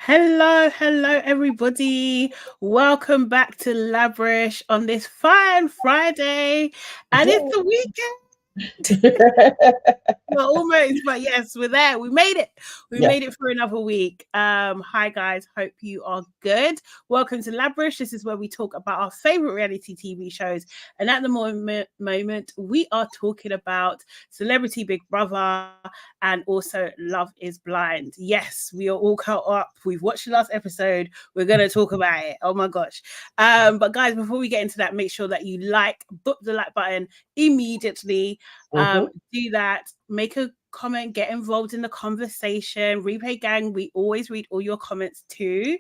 Hello, everybody. Welcome back to LABRISH on this fine Friday. And it's the weekend. Well, almost, but yes, we're there. We made it. We Yeah. made it for another week. Hi guys, hope you are good. Welcome to LABRISH. This is where we talk about our favorite reality TV shows. And at the moment, we are talking about Celebrity Big Brother and also Love is Blind. Yes, we are all caught up. We've watched the last episode. We're gonna talk about it. Oh my gosh. But guys, before we get into that, make sure that you book the like button immediately. Do that, make a comment, get involved in the conversation. Replay gang, we always read all your comments too.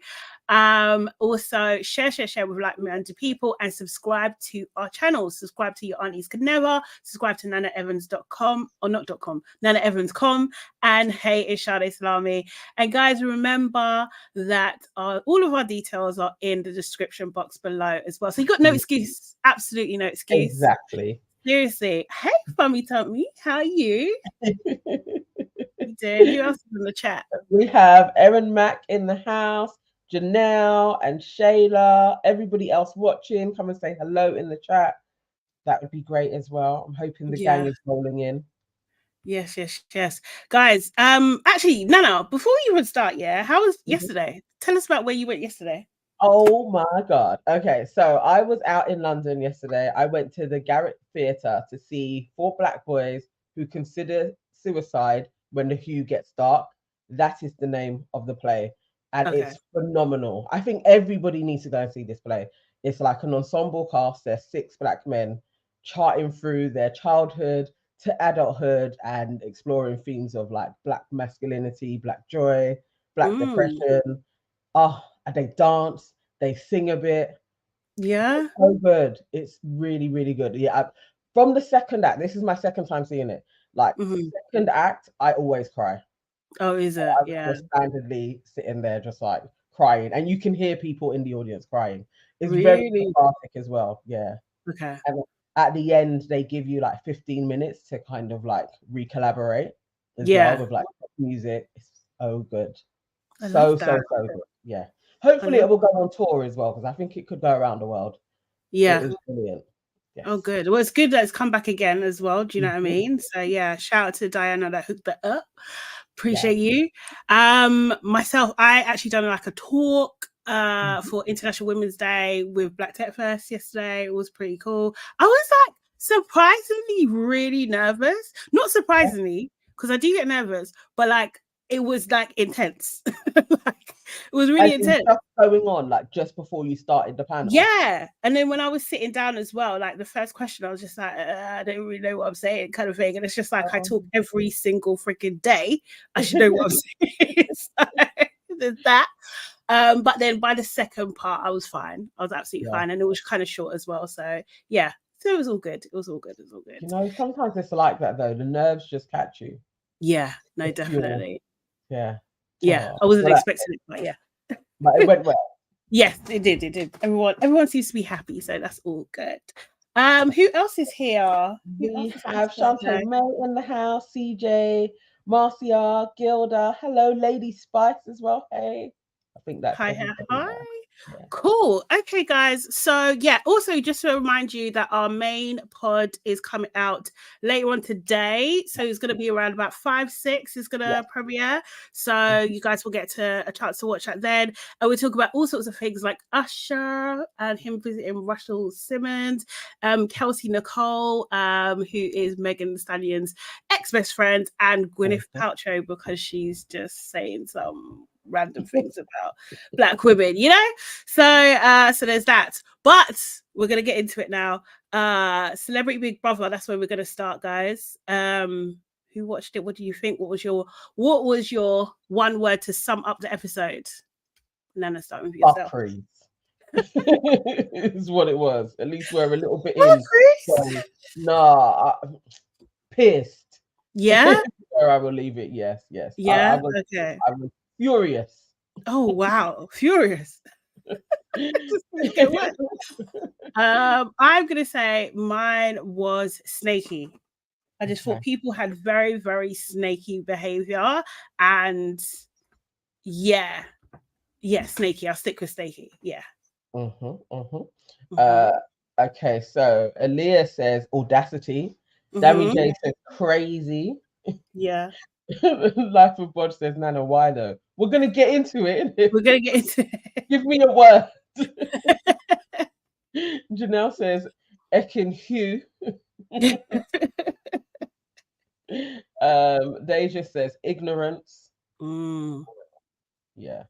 Also share with like-minded people and subscribe to our channel. Subscribe to Your Aunties Could Never, subscribe to nanaevans.com or not.com, nanaevans.com, and hey, it's Sade Salami. And guys, remember that all of our details are in the description box below as well, so you got no excuse, absolutely no excuse. Exactly. Seriously. Hey, Fummy Tummy, how are you? You doing? Who else is in the chat? We have Erin Mack in the house, Janelle and Shayla. Everybody else watching, come and say hello in the chat. That would be great as well. I'm hoping the gang is rolling in. Yes. Guys, actually, Nana, before you even start, how was yesterday? Tell us about where you went yesterday. Oh my God. Okay, so I was out in London yesterday. I went to the Garrett Theatre to see 4 black boys who consider suicide when the hue gets dark. That is the name of the play. And it's phenomenal. I think everybody needs to go and see this play. It's like an ensemble cast. There's 6 black men charting through their childhood to adulthood and exploring themes of like black masculinity, black joy, black depression. Oh, and they dance, they sing a bit. Yeah. It's so good. It's really, really good. Yeah. From the second act, this is my second time seeing it. Like second act, I always cry. Oh, is it? I'm just standardly sitting there, just like crying, and you can hear people in the audience crying. It's very cathartic as well. Yeah. Okay. And at the end, they give you like 15 minutes to kind of like recollaborate as well with like music. It's so good. So good. Yeah. Hopefully it will go on tour as well, because I think it could go around the world. Yeah. It was brilliant. Yes. Oh, good. Well, it's good that it's come back again as well. Do you know what I mean? So yeah, shout out to Diana that hooked that up. Appreciate you. Myself, I actually done like a talk for International Women's Day with Black Tech Fest yesterday. It was pretty cool. I was like surprisingly really nervous. Not surprisingly, because I do get nervous, but like it was like intense. Like it was really intense. Stuff going on like just before you started the panel. Yeah. And then when I was sitting down as well, like the first question, I was just like, I don't really know what I'm saying, kind of thing. And it's just like I talk every single freaking day. I should know what I'm saying. So there's that. But then by the second part, I was fine. I was absolutely fine. And it was kind of short as well. So yeah. So it was all good. It was all good. You know, sometimes it's like that though. The nerves just catch you. Yeah, no, definitely. Yeah. Yeah. I wasn't expecting it, but yeah. But it went well. Yes, it did. Everyone seems to be happy, so that's all good. Who else is here? We have Shantae May in the house, CJ, Marcia, Gilda. Hello, Lady Spice as well. Hey. I think that's hi. Yeah. Cool. Okay, guys. So yeah, also just to remind you that our main pod is coming out later on today. So it's going to be around about 5-6 is going to premiere. So you guys will get a chance to watch that then. And we'll talk about all sorts of things like Usher and him visiting Russell Simmons, Kelsey Nicole, who is Megan Thee Stallion's ex-best friend, and Gwyneth Paltrow, because she's just saying some random things about black women, you know. So there's that, but we're gonna get into it now. Celebrity Big Brother, that's where we're gonna start, guys. Who watched it? What do you think? What was your one word to sum up the episode? Nana, start with yourself. Is what it was. At least we're a little bit in. So, pissed. Yeah. Where I will leave it. Yes. Yeah. I was furious. Oh wow, furious. I'm gonna say mine was snaky. I just thought people had very, very snaky behavior, and yeah, Yeah, Snakey. I'll stick with Snakey. Yeah. Okay, so Aaliyah says audacity. Dammy J says crazy. Yeah. Life of God says Nana, why though? We're gonna get into it. We're gonna get into it. Give me a word. Janelle says Ekin Hugh. Deja says ignorance. Yeah.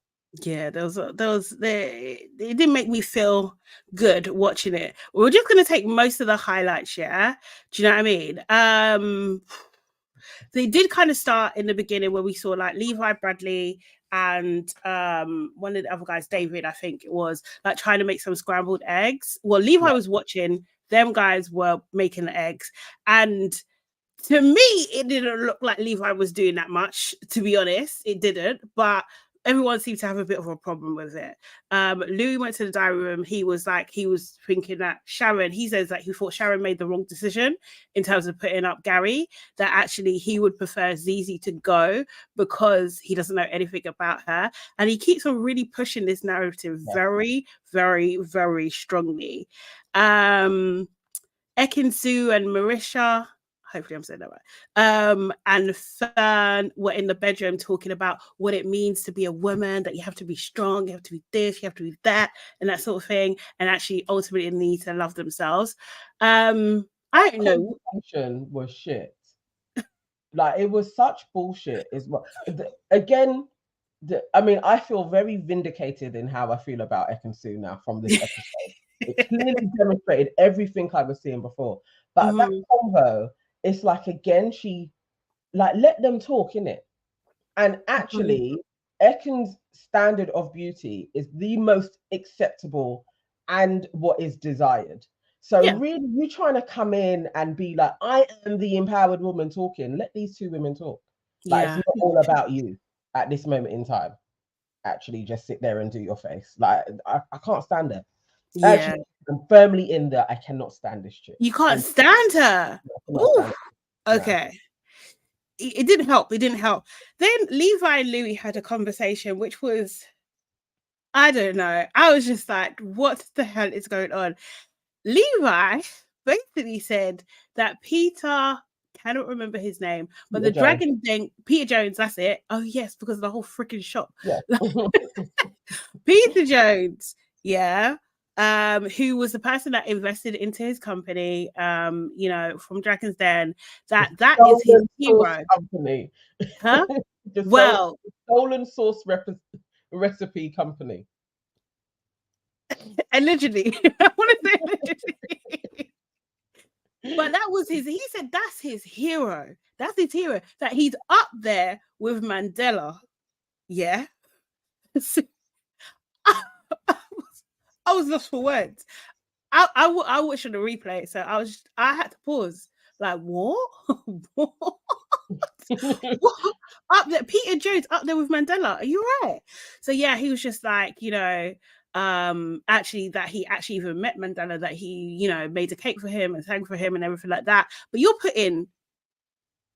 Yeah, it didn't make me feel good watching it. We're just gonna take most of the highlights, yeah. Do you know what I mean? They did kind of start in the beginning where we saw like Levi Bradley and one of the other guys, David, I think it was, like trying to make some scrambled eggs. Well, Levi was watching, them guys were making the eggs, and to me, it didn't look like Levi was doing that much, to be honest. It didn't, but everyone seemed to have a bit of a problem with it. Louis went to the diary room. He was thinking that Sharon, he says that he thought Sharon made the wrong decision in terms of putting up Gary, that actually he would prefer Zizi to go because he doesn't know anything about her. And he keeps on really pushing this narrative very, very, very strongly. Ekin Su and Marisha, hopefully I'm saying that right, and Fern were in the bedroom talking about what it means to be a woman, that you have to be strong, you have to be this, you have to be that, and that sort of thing, and actually ultimately need to love themselves. I don't know. Was shit. Like, it was such bullshit. Is what again. I mean, I feel very vindicated in how I feel about Ekin Su now from this episode. It clearly demonstrated everything I was seeing before. But that combo, it's like, again, she like let them talk in it. And actually, Ekin's standard of beauty is the most acceptable and what is desired. So really, you trying to come in and be like, I am the empowered woman talking. Let these two women talk. Like, it's not all about you at this moment in time. Actually, just sit there and do your face. Like, I can't stand it. Yeah. Actually, I'm firmly in there. I cannot stand this chick. You can't stand her. Stand okay. It didn't help. It didn't help. Then Levi and Louis had a conversation, which was, I don't know. I was just like, what the hell is going on? Levi basically said that Peter, cannot remember his name, but the dragon thing, Peter Jones, that's it. Oh, yes, because of the whole freaking shop. Yeah. Peter Jones, yeah. Who was the person that invested into his company, you know, from Dragon's Den, that is his hero. Company. Huh? Well, stolen source recipe company. Allegedly. I want to say allegedly. But that was he said that's his hero. That's his hero. That he's up there with Mandela. Yeah. So, I was lost for words. I watched on the replay, so I had to pause. Like, what? What? What? Up there, Peter Jones up there with Mandela. Are you right? So yeah, he was just like, you know, actually that he actually even met Mandela, that he, you know, made a cake for him and sang for him and everything like that. But you're putting,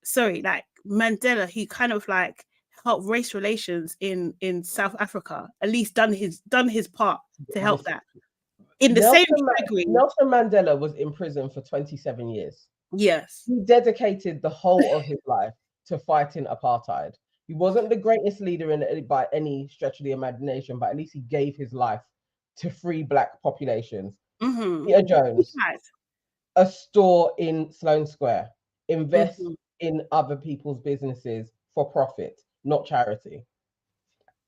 sorry, like Mandela, he kind of like helped race relations in South Africa, at least done his part to help that. In the same category, Nelson Mandela was in prison for 27 years. Yes. He dedicated the whole of his life to fighting apartheid. He wasn't the greatest leader by any stretch of the imagination, but at least he gave his life to free Black populations. Peter Jones, a store in Sloane Square, invest in other people's businesses for profit, not charity.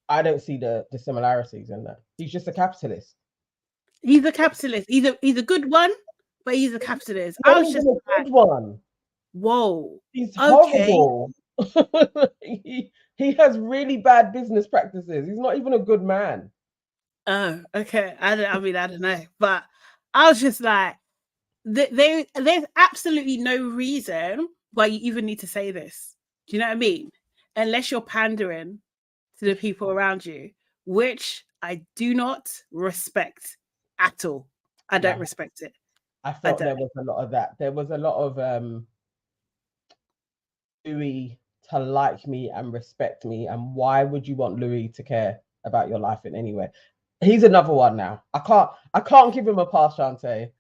I don't see the similarities in that. He's just a capitalist. He's a capitalist. He's a good one, but he's a capitalist. I was just a good one. Whoa. He's horrible. he has really bad business practices. He's not even a good man. Oh, okay. I don't know. But I was just like, there's absolutely no reason why you even need to say this. Do you know what I mean? Unless you're pandering to the people around you, which I do not respect at all. I don't respect it. I felt there was a lot of that. There was a lot of Louis to like me and respect me. And why would you want Louis to care about your life in any way. He's another one now. I can't give him a pass, Shantae.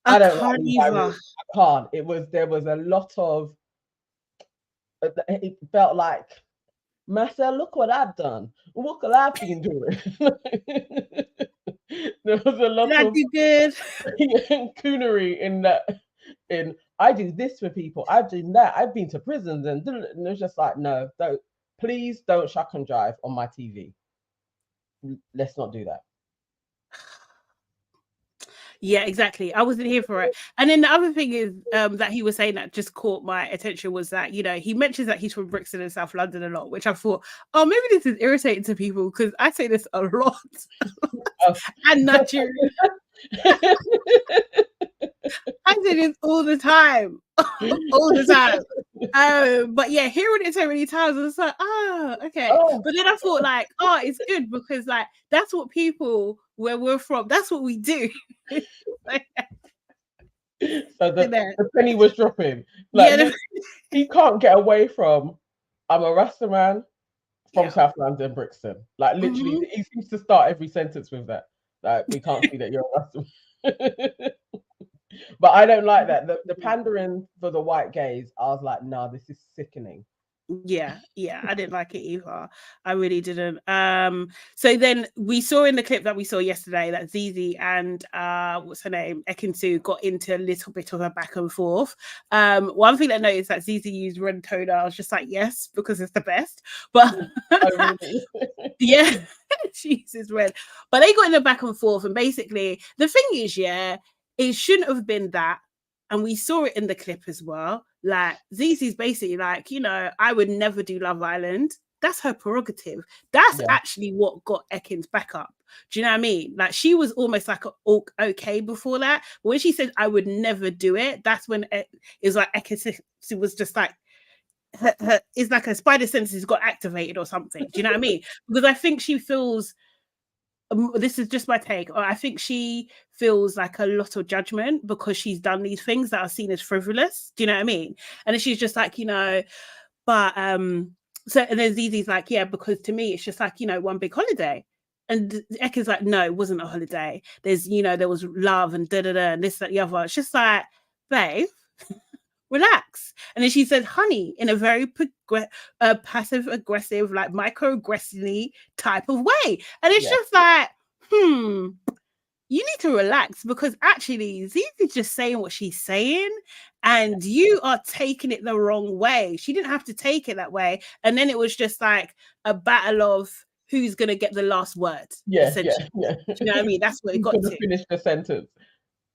I don't like can't these either. I can't. There was a lot of, it felt like, Marcel, look what I've done. Look what I've been doing. There was a lot Did I of do good? coonery in that. In, I do this for people. I've done that. I've been to prisons, and it's just like, no, please don't shuck and drive on my TV. Let's not do that. Yeah, exactly. I wasn't here for it. And then the other thing is that he was saying that just caught my attention was that, you know, he mentions that he's from Brixton and South London a lot, which I thought, oh, maybe this is irritating to people because I say this a lot. And Nigeria. I say this all the time. All the time. But yeah, hearing it so many times, I was like, oh, okay. Oh. But then I thought, like, oh, it's good because, like, that's what people where we're from, that's what we do. So the penny was dropping. Like, yeah, he can't get away from, I'm a Rasta man from South London, Brixton. Like, literally, he seems to start every sentence with that. Like, we can't see that you're a Rasta man. But I don't like that. The pandering for the white gays, I was like, nah, this is sickening. Yeah, I didn't like it either. I really didn't. So then we saw in the clip that we saw yesterday that Zizi and what's her name, Ekinsu, got into a little bit of a back and forth. One thing I noticed that Zizi used red toner. I was just like, yes, because it's the best. But oh, really? Yeah, she uses red. But they got in a back and forth, and basically the thing is, yeah, it shouldn't have been that. And we saw it in the clip as well. Like, Zizi's basically like, you know, I would never do Love Island. That's her prerogative. That's actually what got Ekin's back up. Do you know what I mean? Like, she was almost like okay before that. But when she said, I would never do it, that's when it was like Ekin was just like, it's like her spider senses got activated or something. Do you know what I mean? Because I think she feels, this is just my take, I think she feels like a lot of judgment because she's done these things that are seen as frivolous. Do you know what I mean? And then she's just like, you know, but so, and then Zizi's like, yeah, because to me it's just like, you know, one big holiday. And Ekin's like, no, it wasn't a holiday. There's, you know, there was love and and this, that, the other. It's just like, babe, relax. And then she said, honey, in a very passive aggressive, like microaggressive type of way. And it's just like, you need to relax because actually Zizi's just saying what she's saying and you are taking it the wrong way. She didn't have to take it that way. And then it was just like a battle of who's going to get the last word. Yeah. Do you know what I mean? That's what it got to. Finish the sentence.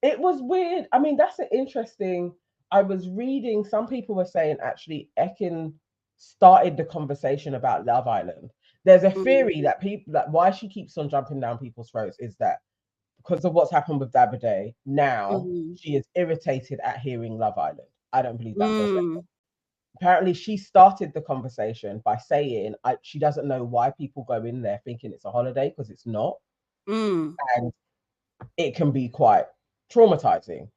It was weird. I mean, that's an interesting... I was reading, some people were saying actually Ekin started the conversation about Love Island. There's a theory that people, that why she keeps on jumping down people's throats is that because of what's happened with Davide, now she is irritated at hearing Love Island. I don't believe that. Apparently she started the conversation by saying she doesn't know why people go in there thinking it's a holiday because it's not. And it can be quite traumatizing.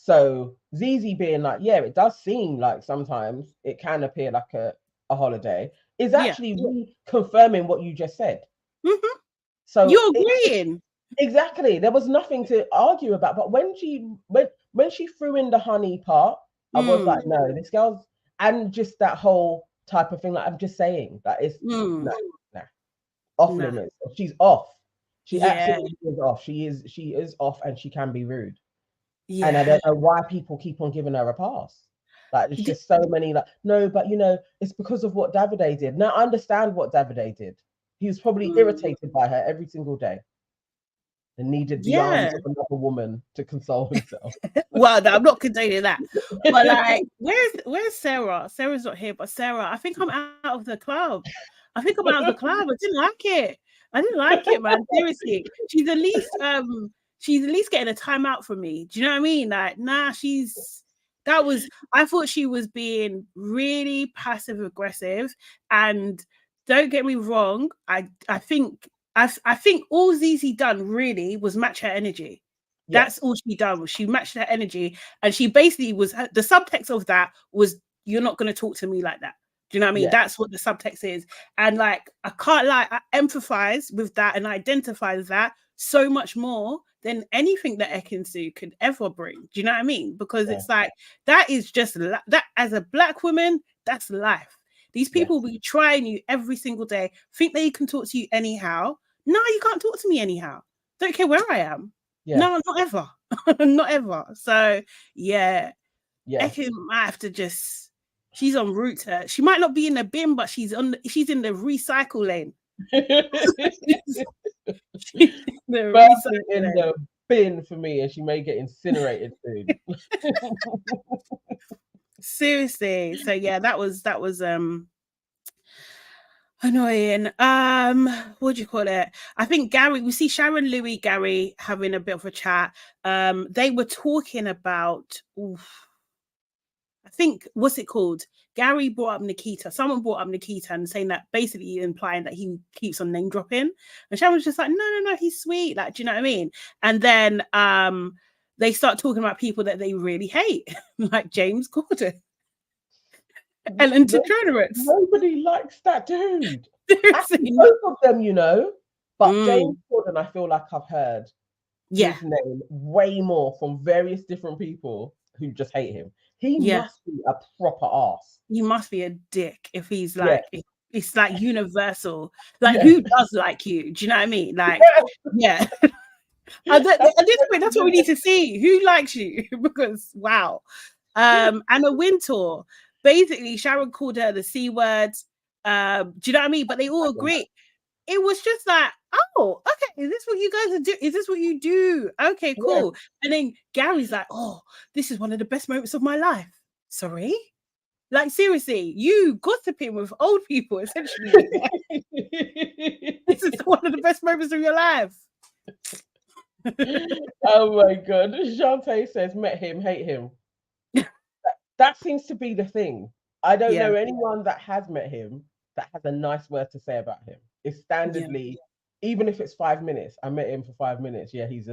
So Zizi being like, yeah, it does seem like sometimes it can appear like a holiday, is actually confirming what you just said. So you're agreeing. Exactly. There was nothing to argue about. But when she threw in the honey part, I was like, no, this girl's, and just that whole type of thing, like I'm just saying that it's off limits. She's off. She absolutely is off. She is off and she can be rude. Yeah. And I don't know why people keep on giving her a pass. Like, it's just so many, like, no, but you know, it's because of what Davide did. Now, I understand what Davide did. He was probably irritated by her every single day and needed the arms of another woman to console himself. Well, no, I'm not condoning that. But like, where's Sarah? Sarah's not here, but Sarah, I think I'm out of the club. I didn't like it. I didn't like it, man. Seriously. She's at least getting a timeout from me. Do you know what I mean? Like, nah, I thought she was being really passive aggressive. And don't get me wrong, I think all Zizi done really was match her energy. Yeah. That's all she done, was she matched her energy. And she basically was, the subtext of that was, you're not going to talk to me like that. Do you know what I mean? Yeah. That's what the subtext is. And like, I can't lie, I empathize with that and identify with that so much more than anything that Ekinsu could ever bring. Do you know what I mean? Because Yeah. it's like, that is just that as a Black woman, that's life. These people Yes. will be trying you every single day, think they can talk to you anyhow. No, you can't talk to me anyhow. Don't care where I am. Yeah. No, not ever. Not ever. So yeah, Yes. Ekin might have to just, she's en route to, she might not be in the bin, but she's in the recycle lane. Firmly in the bin for me, and she may get incinerated soon. Seriously. So yeah, that was annoying. What do you call it? I think Gary, we see Sharon, Louis, Gary having a bit of a chat. They were talking about, I think, what's it called? Gary brought up Nikita. Someone brought up Nikita and saying that, basically implying that he keeps on name dropping. And Sharon was just like, no, he's sweet. Like, do you know what I mean? And then they start talking about people that they really hate, like James Corden, Ellen DeGeneres. Nobody likes that dude. Actually, both of them, you know. But James Corden, I feel like I've heard his name way more from various different people who just hate him. He must be a proper ass. He must be a dick if he's like, it's like universal. Like, who does like you? Do you know what I mean? Like, yeah. At this point, that's what we need to see. Who likes you? Because wow. Anna Wintour, basically, Sharon called her the C word. Do you know what I mean? But they all agree. It was just like, oh, okay, is this what you guys are doing? Is this what you do? Okay, cool. And then Gary's like, oh, this is one of the best moments of my life. Sorry? Like, seriously, you gossiping with old people, essentially. This is one of the best moments of your life. Oh my God. Shantae says, met him, hate him. That seems to be the thing. I don't know anyone that has met him that has a nice word to say about him. It's standardly, even if it's 5 minutes, I met him for 5 minutes. Yeah, he's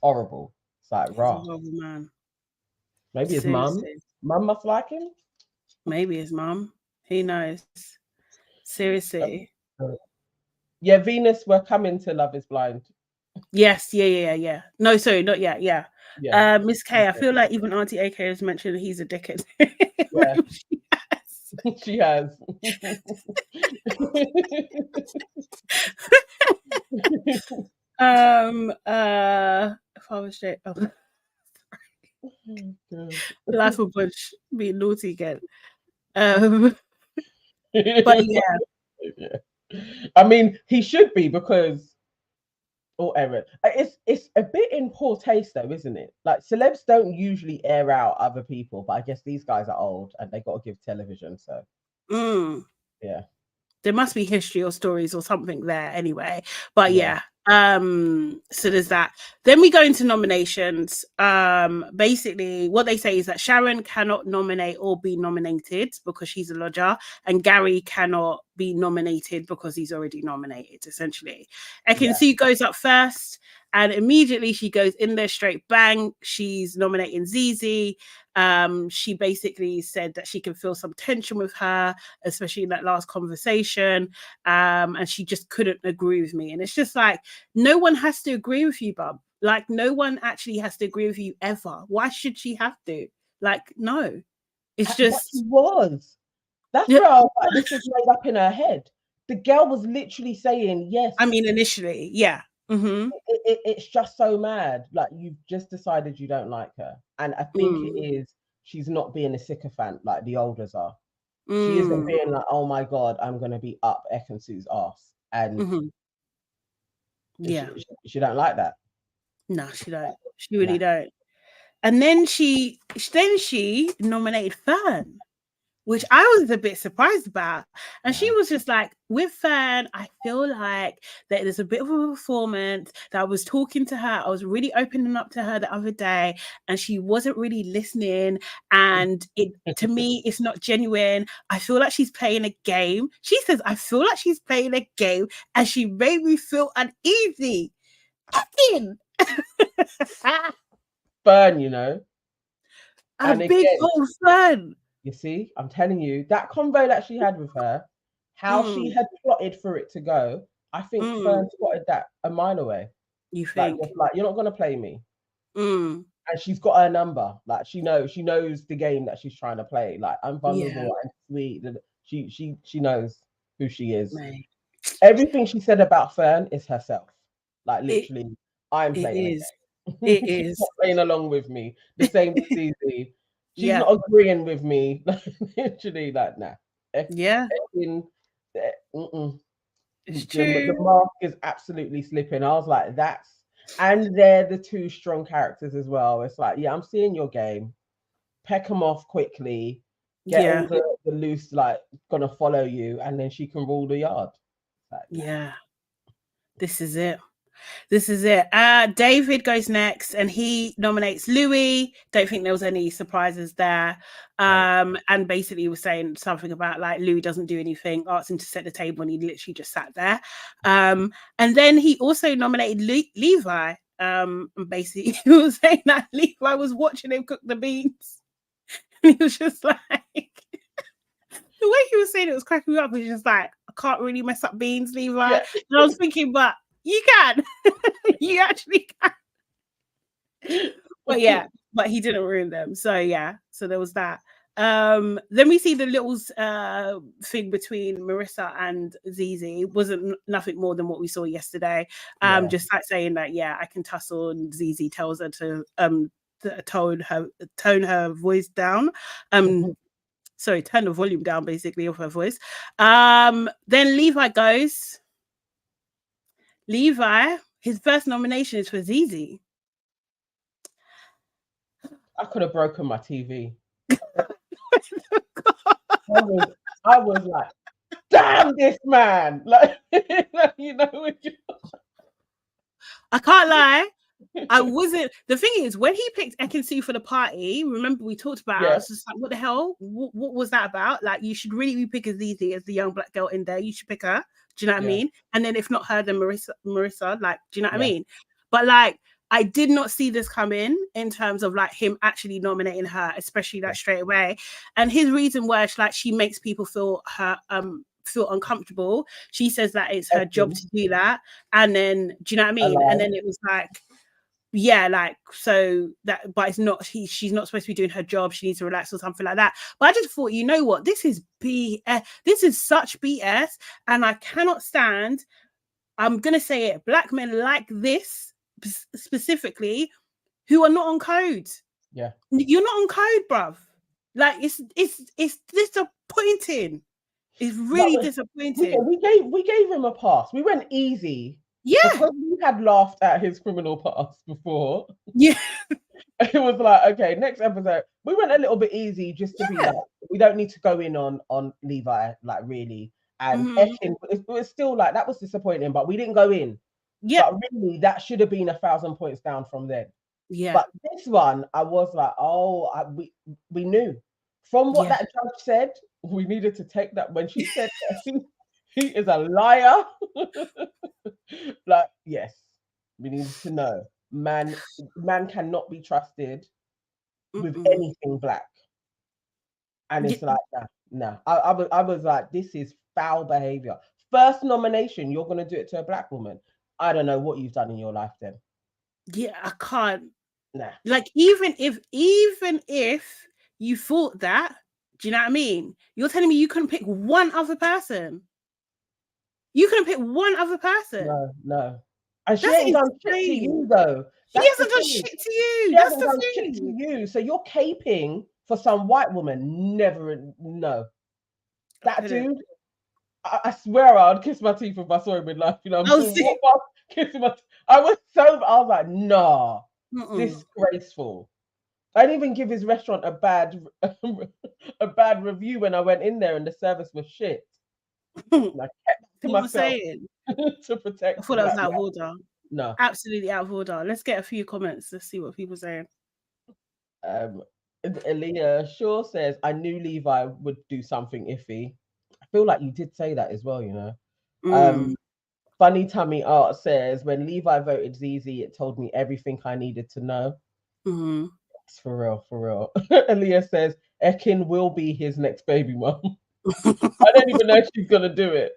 horrible. It's like, raw. Man. Maybe his mum must like him. Maybe his mum. He knows. Seriously. Yeah, Venus, we're coming to Love is Blind. Yes, yeah. No, sorry, not yet. Yeah. Miss K, I feel like even Auntie AK has mentioned he's a dickhead. Yeah. She has. If I was straight, Life of Bunch being naughty again. But yeah. I mean, he should be, because Aaron, it's a bit in poor taste though, isn't it? Like, celebs don't usually air out other people, but I guess these guys are old and they got to give television, so yeah, there must be history or stories or something there anyway. But so there's that. Then we go into nominations. Basically what they say is that Sharon cannot nominate or be nominated because she's a lodger, and Gary cannot be nominated because he's already nominated, essentially. Ekinsu goes up first, and immediately she goes in there straight bang. She's nominating Zizi. She basically said that she can feel some tension with her, especially in that last conversation, and she just couldn't agree with me. And it's just like, no one has to agree with you, bub. Like, no one actually has to agree with you ever. Why should she have to? Like, no. It's just that's where I was like, this is made up in her head. The girl was literally saying yes. I mean, initially, it's just so mad. Like, you've just decided you don't like her, and I think it is, she's not being a sycophant like the olders are. She isn't being like, oh my God, I'm gonna be up Ekinsu's ass, and she don't like that. No, she don't. She really don't. And then she nominated Fern, which I was a bit surprised about. And she was just like, with Fern, I feel like that there's a bit of a performance, that I was talking to her. I was really opening up to her the other day, and she wasn't really listening. And to me, it's not genuine. I feel like she's playing a game. She says, I feel like she's playing a game, and she made me feel uneasy. Fern, you know. A big old Fern. You see, I'm telling you, that convo that she had with her, how she Mm, had plotted for it to go, I think mm. Fern spotted that a mile away. You Like, think? just like, you're not gonna play me. Mm, And she's got her number. Like, she knows the game that she's trying to play. Like, I'm yeah, vulnerable and sweet. She knows who she is. mate. Everything she said about Fern is herself. Like, It literally, I'm it playing a is. game. It She's not is. playing along with me. The same with Zizi. She's Yeah. not agreeing with me. Literally, like, nah. Yeah. Effing, mm-mm. It's The true. mask is absolutely slipping. I was like, and they're the two strong characters as well. It's like, yeah, I'm seeing your game. Peck them off quickly. Get all Yeah. the loose, like, gonna follow you, and then she can rule the yard. Like, nah. Yeah. This is it. This is it. David goes next and he nominates Louis. Don't think there was any surprises there. And basically was saying something about like Louis doesn't do anything, asked him to set the table and he literally just sat there. And then he also nominated Levi. And basically he was saying that Levi was watching him cook the beans. And he was just like the way he was saying it was cracking me up. He was just like, I can't really mess up beans, Levi. Yeah. And I was thinking, but you can. You actually can. But yeah, but he didn't ruin them. So yeah, so there was that. Then we see the little thing between Marissa and Zizi wasn't nothing more than what we saw yesterday. Yeah. Just like saying that, yeah, I can tussle, and Zizi tells her to tone her voice down. Sorry, turn the volume down basically of her voice. Then Levi goes. Levi, his first nomination is for Zizi. I could have broken my TV. I was like, damn this man. Like, you know, I can't lie. I wasn't. The thing is, when he picked Ekin-Su for the party, remember we talked about. I was just like, "What the hell? What was that about?" Like, you should really be picking Zizi as the young black girl in there. You should pick her. Do you know what I mean? And then if not her, then Marissa. Like, do you know what I mean? But like, I did not see this come in terms of like him actually nominating her, especially like straight away. And his reason was like she makes people feel uncomfortable. She says that it's her job to do that. And then, do you know what I mean? And then it was like, yeah, like, so that, but it's not, she's not supposed to be doing her job. She needs to relax or something like that. But I just thought, you know what? This is BS. This is such BS. And I cannot stand, I'm going to say it, black men like this specifically who are not on code. Yeah. You're not on code, bruv. Like, it's disappointing. It's really disappointing. We gave him a pass. We went easy. Yeah. Because we had laughed at his criminal past before. Yeah. It was like, okay, next episode, we went a little bit easy just to be like, we don't need to go in on Levi, like, really. And Ekin, it was still like, that was disappointing, but we didn't go in. Yeah. But really, that should have been 1,000 points down from then. Yeah. But this one, I was like, we knew. From what that judge said, we needed to take that. When she said he is a liar. Like, yes, we need to know. Man cannot be trusted with anything black. And it's like, nah. I was like, this is foul behavior. First nomination, you're gonna do it to a black woman. I don't know what you've done in your life then. Yeah, I can't. Nah. Like, even if you thought that, do you know what I mean? You're telling me you couldn't pick one other person. You couldn't pick one other person. No. And she ain't done shit to you, though. She hasn't done shit to you. She hasn't done shit to you. So you're caping for some white woman. Never, no. That dude, I swear I'd kiss my teeth if I saw him in life. You know, kissing my teeth. I was like, nah, disgraceful. I didn't even give his restaurant a bad review when I went in there and the service was shit. And I kept to myself to protect. I thought that was out of order. No, absolutely out of order. Let's get a few comments. Let's see what people are saying. Aaliyah Shaw says, I knew Levi would do something iffy. I feel like you did say that as well, you know. Funny Tummy Art says, when Levi voted Zizi, it told me everything I needed to know. For real. Aaliyah says, Ekin will be his next baby mum. I don't even know if she's gonna do it.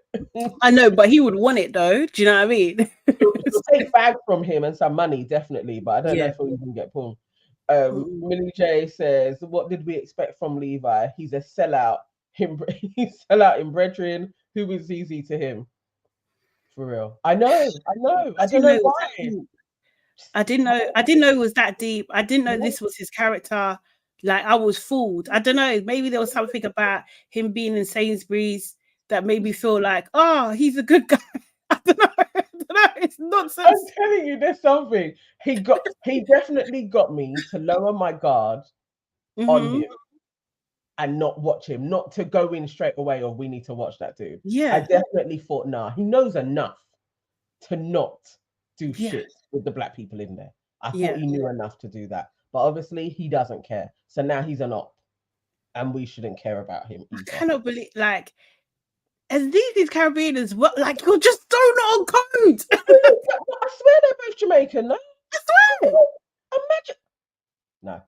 I know, but he would want it though. Do you know what I mean? She'll take bags from him and some money, definitely, but I don't know Yeah. if he'll even get pulled. Mm-mm. Millie J says, "What did we expect from Levi? He's a sellout. He's sellout in brethren. Who is easy to him? For real. I know. I don't know why. I didn't know. I didn't know it was that deep. I didn't know this was his character. Like I was fooled. I don't know. Maybe there was something about him being in Sainsbury's that made me feel like, oh, he's a good guy. I don't know. I don't know. It's nonsense. I'm telling you, there's something. He definitely got me to lower my guard on him and not watch him, not to go in straight away or we need to watch that dude. Yeah. I definitely thought, nah, he knows enough to not do shit with the black people in there. I thought he knew enough to do that. But obviously he doesn't care. So now he's an op. And we shouldn't care about him either. I cannot believe, like, as these Caribbeans, what, like, you're just so not on code. I swear they're both Jamaican, no? I swear. Imagine. No.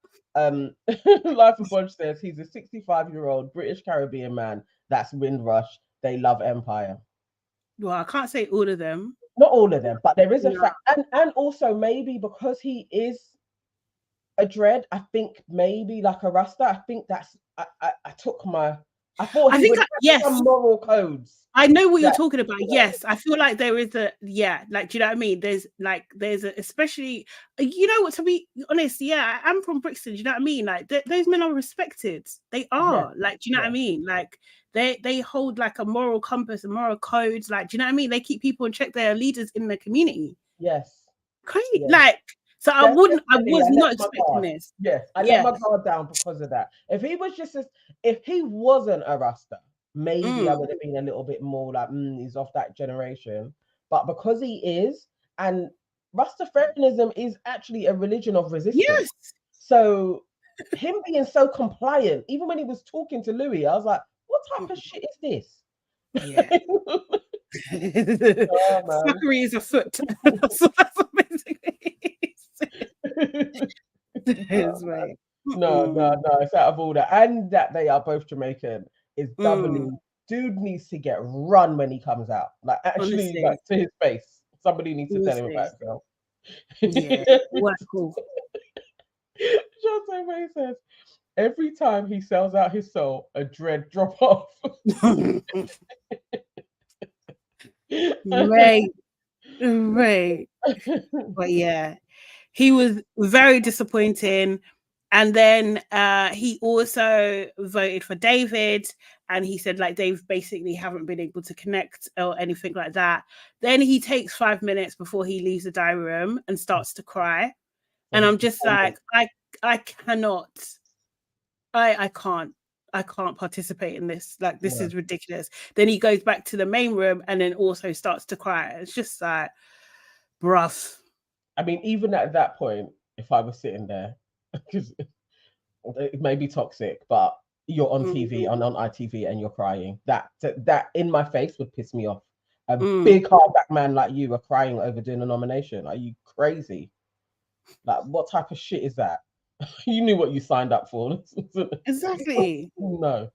Life of Bunch says he's a 65-year-old British Caribbean man. That's Windrush. They love Empire. Well, I can't say all of them. Not all of them, but there is a fact. And also maybe because he is a dread, I think maybe like a Rasta, I think that's I thought he would have some moral codes. I know what you're talking about. Yes, I feel like there is like, do you know what I mean? There's especially, you know what, to be honest, I'm from Brixton, do you know what I mean? Like those men are respected. They are, like, do you know what I mean? Like they hold like a moral compass and moral codes, like, do you know what I mean? They keep people in check, their leaders in the community. Yes. Crazy. Like, so I was not expecting this. Yes, I let my guard down because of that. If he was if he wasn't a Rasta, maybe I would have been a little bit more like, he's off that generation. But because he is, and Rastafarianism is actually a religion of resistance. Yes. So him being so compliant, even when he was talking to Louis, I was like, what type of shit is this? Yeah. Fuckery is afoot. So that's basically right. No, it's out of order. And that they are both Jamaican is doubly. Dude needs to get run when he comes out. Like, actually, like, to his face. Somebody needs to tell him about himself. Yeah, what cool. Shante May says, every time he sells out his soul, a dread drop off. Right. But yeah, he was very disappointing. And then he also voted for David, and he said like Dave basically haven't been able to connect or anything like that. Then he takes 5 minutes before he leaves the diary room and starts to cry. And I'm just like, I cannot, I can't participate in this. Like, this is ridiculous. Then he goes back to the main room and then also starts to cry. It's just like, bruv. I mean, even at that point, if I was sitting there, because it may be toxic, but you're on TV, on ITV, and you're crying, that in my face would piss me off. A big hardback man like you are crying over doing a nomination. Are you crazy? Like, what type of shit is that? You knew what you signed up for. Exactly. No.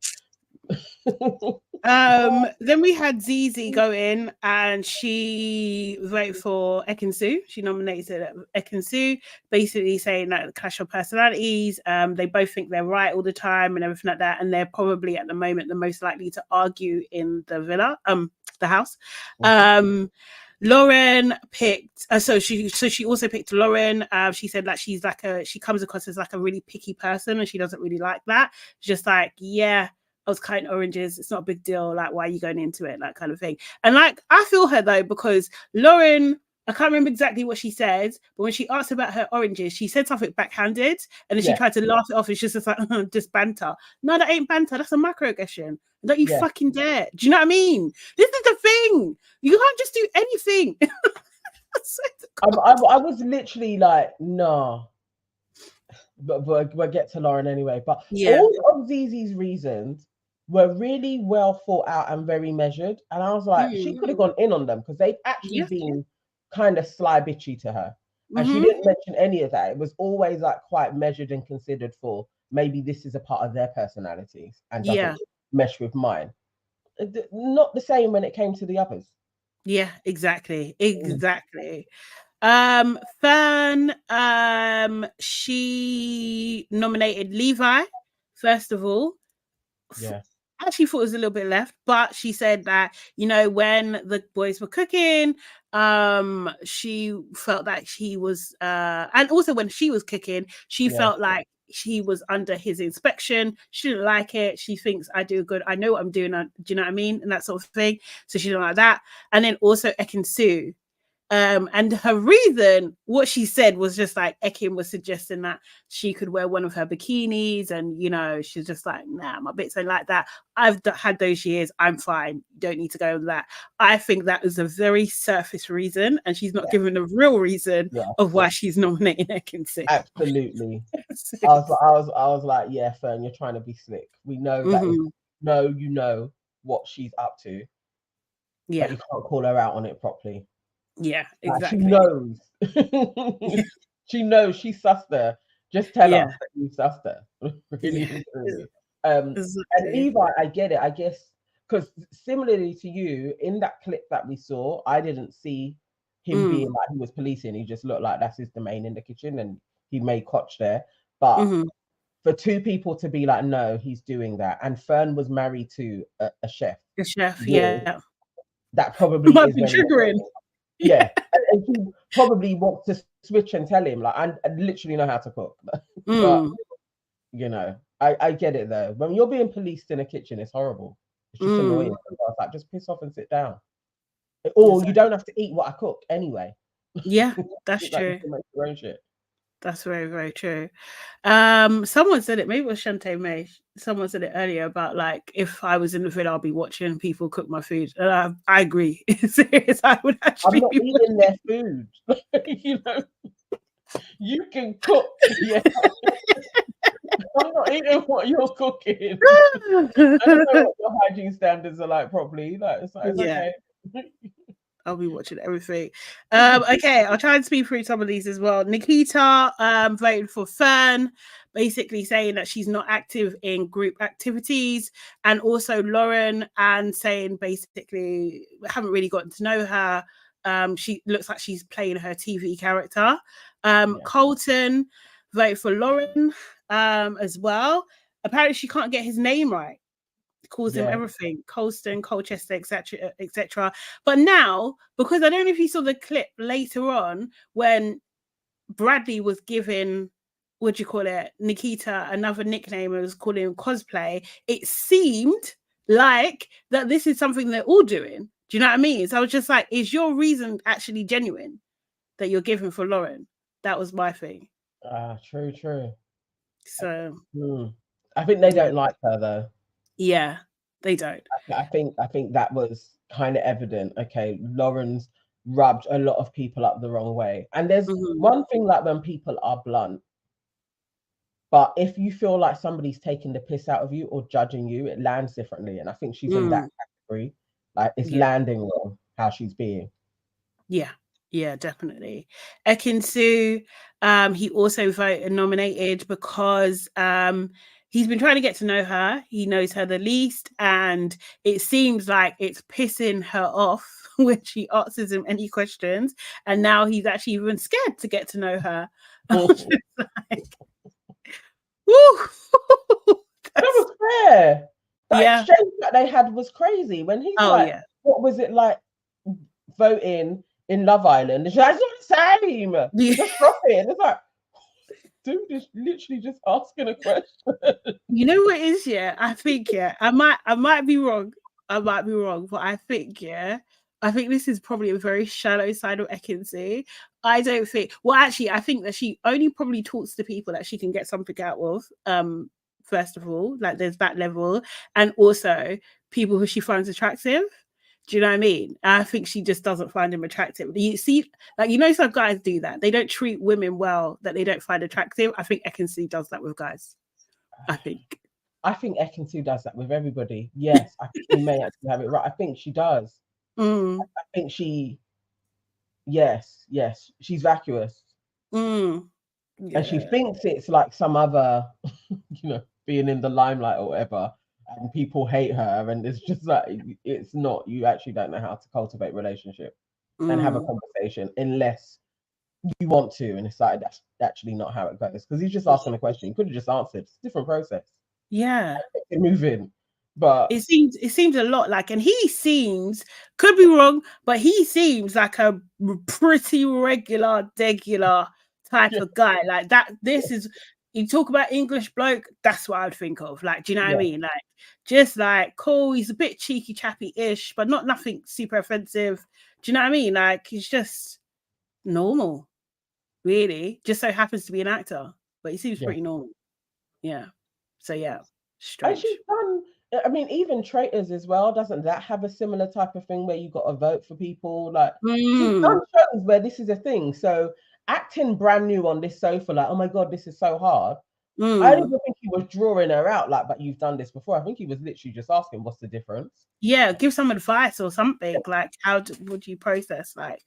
Then we had Zizi go in, and she voted for Ekin-Su. She nominated Ekin-Su, basically saying that the clash of personalities, they both think they're right all the time and everything like that, and they're probably at the moment the most likely to argue in the villa, the house. Lauren picked, so she also picked Lauren. She said that she comes across as like a really picky person, and she doesn't really like that. Just like, I was cutting oranges. It's not a big deal. Like, why are you going into it? That kind of thing. And like, I feel her though, because Lauren, I can't remember exactly what she said, but when she asked about her oranges, she said something backhanded, and then she tried to laugh it off. It's just like, just banter. No, that ain't banter. That's a microaggression. Don't you fucking dare. Do you know what I mean? This is the thing. You can't just do anything. I was literally like, no. But we'll get to Lauren anyway. But all of Zizi's reasons were really well thought out and very measured. And I was like, she could have gone in on them, because they've actually been kind of sly bitchy to her. And she didn't mention any of that. It was always like quite measured and considered for maybe this is a part of their personalities and Yeah. doesn't mesh with mine. Not the same when it came to the others. Yeah, exactly. Exactly. Fern, she nominated Levi, first of all. Yeah. I actually thought it was a little bit left, but she said that, you know, when the boys were cooking, she felt that she was and also when she was cooking, she felt like she was under his inspection. She didn't like it. She thinks I know what I'm doing. Do you know what I mean? And that sort of thing. So she didn't like that. And then also Ekin Su. And her reason, what she said was just like Ekin was suggesting that she could wear one of her bikinis, and you know, she's just like, nah, my bits ain't like that. I've had those years, I'm fine. You don't need to go with that. I think that is a very surface reason, and she's not given the real reason of why she's nominating Ekin Su. Absolutely. I was like, yeah, Fern, you're trying to be slick. We know that you know what she's up to. Yeah. But you can't call her out on it properly. Yeah, exactly. She knows. She knows she sussed her. Just tell us that you sussed her. Really. And Levi, I get it. I guess because similarly to you, in that clip that we saw, I didn't see him being like he was policing. He just looked like that's his domain in the kitchen, and he made Koch there. But for two people to be like, no, he's doing that, and Fern was married to a chef. The chef, yeah. That probably might is be when triggering. Yeah. And he probably wants to switch and tell him, like, I literally know how to cook. But, you know, I get it though. When you're being policed in a kitchen, it's horrible. It's just annoying. It's like, just piss off and sit down. Or you don't have to eat what I cook anyway. Yeah, that's like, true. You can make your own shit. That's very, very true. Someone said it, maybe it was Shantae May. Someone said it earlier about like, if I was in the villa, I'll be watching people cook my food. And I agree. Serious, I would actually. I'm not eating their food. You know, you can cook. Yeah. I'm not eating what you're cooking. I don't know what your hygiene standards are like properly. Like, it's okay. I'll be watching everything. Okay, I'll try and speed through some of these as well. Nikita voted for Fern, basically saying that she's not active in group activities, and also Lauren and saying basically we haven't really gotten to know her. She looks like she's playing her TV character. Colton voted for Lauren as well. Apparently she can't get his name right. Calls him everything, Colston, Colchester, etc., etc. But now, because I don't know if you saw the clip later on when Bradley was giving, what do you call it, Nikita another nickname and was calling him cosplay, it seemed like that this is something they're all doing. Do you know what I mean? So I was just like, is your reason actually genuine that you're giving for Lauren? That was my thing. True. So I think they don't like her though. Yeah, they don't. I think that was kind of evident. Okay, Lauren's rubbed a lot of people up the wrong way. And there's one thing, like when people are blunt, but if you feel like somebody's taking the piss out of you or judging you, it lands differently. And I think she's in that category. Like it's landing wrong how she's being. Yeah, definitely. Ekin Su, he also voted nominated because he's been trying to get to know her. He knows her the least, and it seems like it's pissing her off when she asks him any questions. And now he's actually even scared to get to know her. Like, woo! That was fair. That exchange that they had was crazy. When he's what was it like voting in Love Island? It's like, it's not the same. Just drop it. It's like, dude is literally just asking a question. You know what it is? I think I might be wrong. But I think this is probably a very shallow side of Ekin Su. I don't think. Well, actually, I think that she only probably talks to people that she can get something out of. First of all, like there's that level, and also people who she finds attractive. Do you know what I mean? I think she just doesn't find him attractive. You see, like, you know, some guys do that. They don't treat women well that they don't find attractive. I think Ekin Su does that with guys. I think Ekin Su does that with everybody. Yes, I think we may actually have it right. I think she does. I think she, yes, she's vacuous. and she thinks it's like some other, being in the limelight or whatever, and people hate her, and it's just like it's not. You actually don't know how to cultivate relationship and have a conversation unless you want to, and it's like that's actually not how it goes, because he's just asking a question. You could have just answered. It's a different process. Yeah. Moving. But it seems a lot like, and he seems, could be wrong, but he seems like a pretty regular type of guy. Like that, this is, you talk about English bloke, that's what I'd think of. Like, do you know what I mean? Like, just like cool, he's a bit cheeky chappy-ish, but nothing super offensive. Do you know what I mean? Like, he's just normal, really. Just so happens to be an actor, but he seems pretty normal. Yeah. So yeah, strange. And she's done, I mean, even Traitors as well, doesn't that have a similar type of thing where you got to vote for people? Like, she's done shows where this is a thing. So acting brand new on this sofa, like, oh my God, this is so hard. I don't even think he was drawing her out, like, but you've done this before. I think he was literally just asking, what's the difference? Yeah, give some advice or something, like how would you process, like,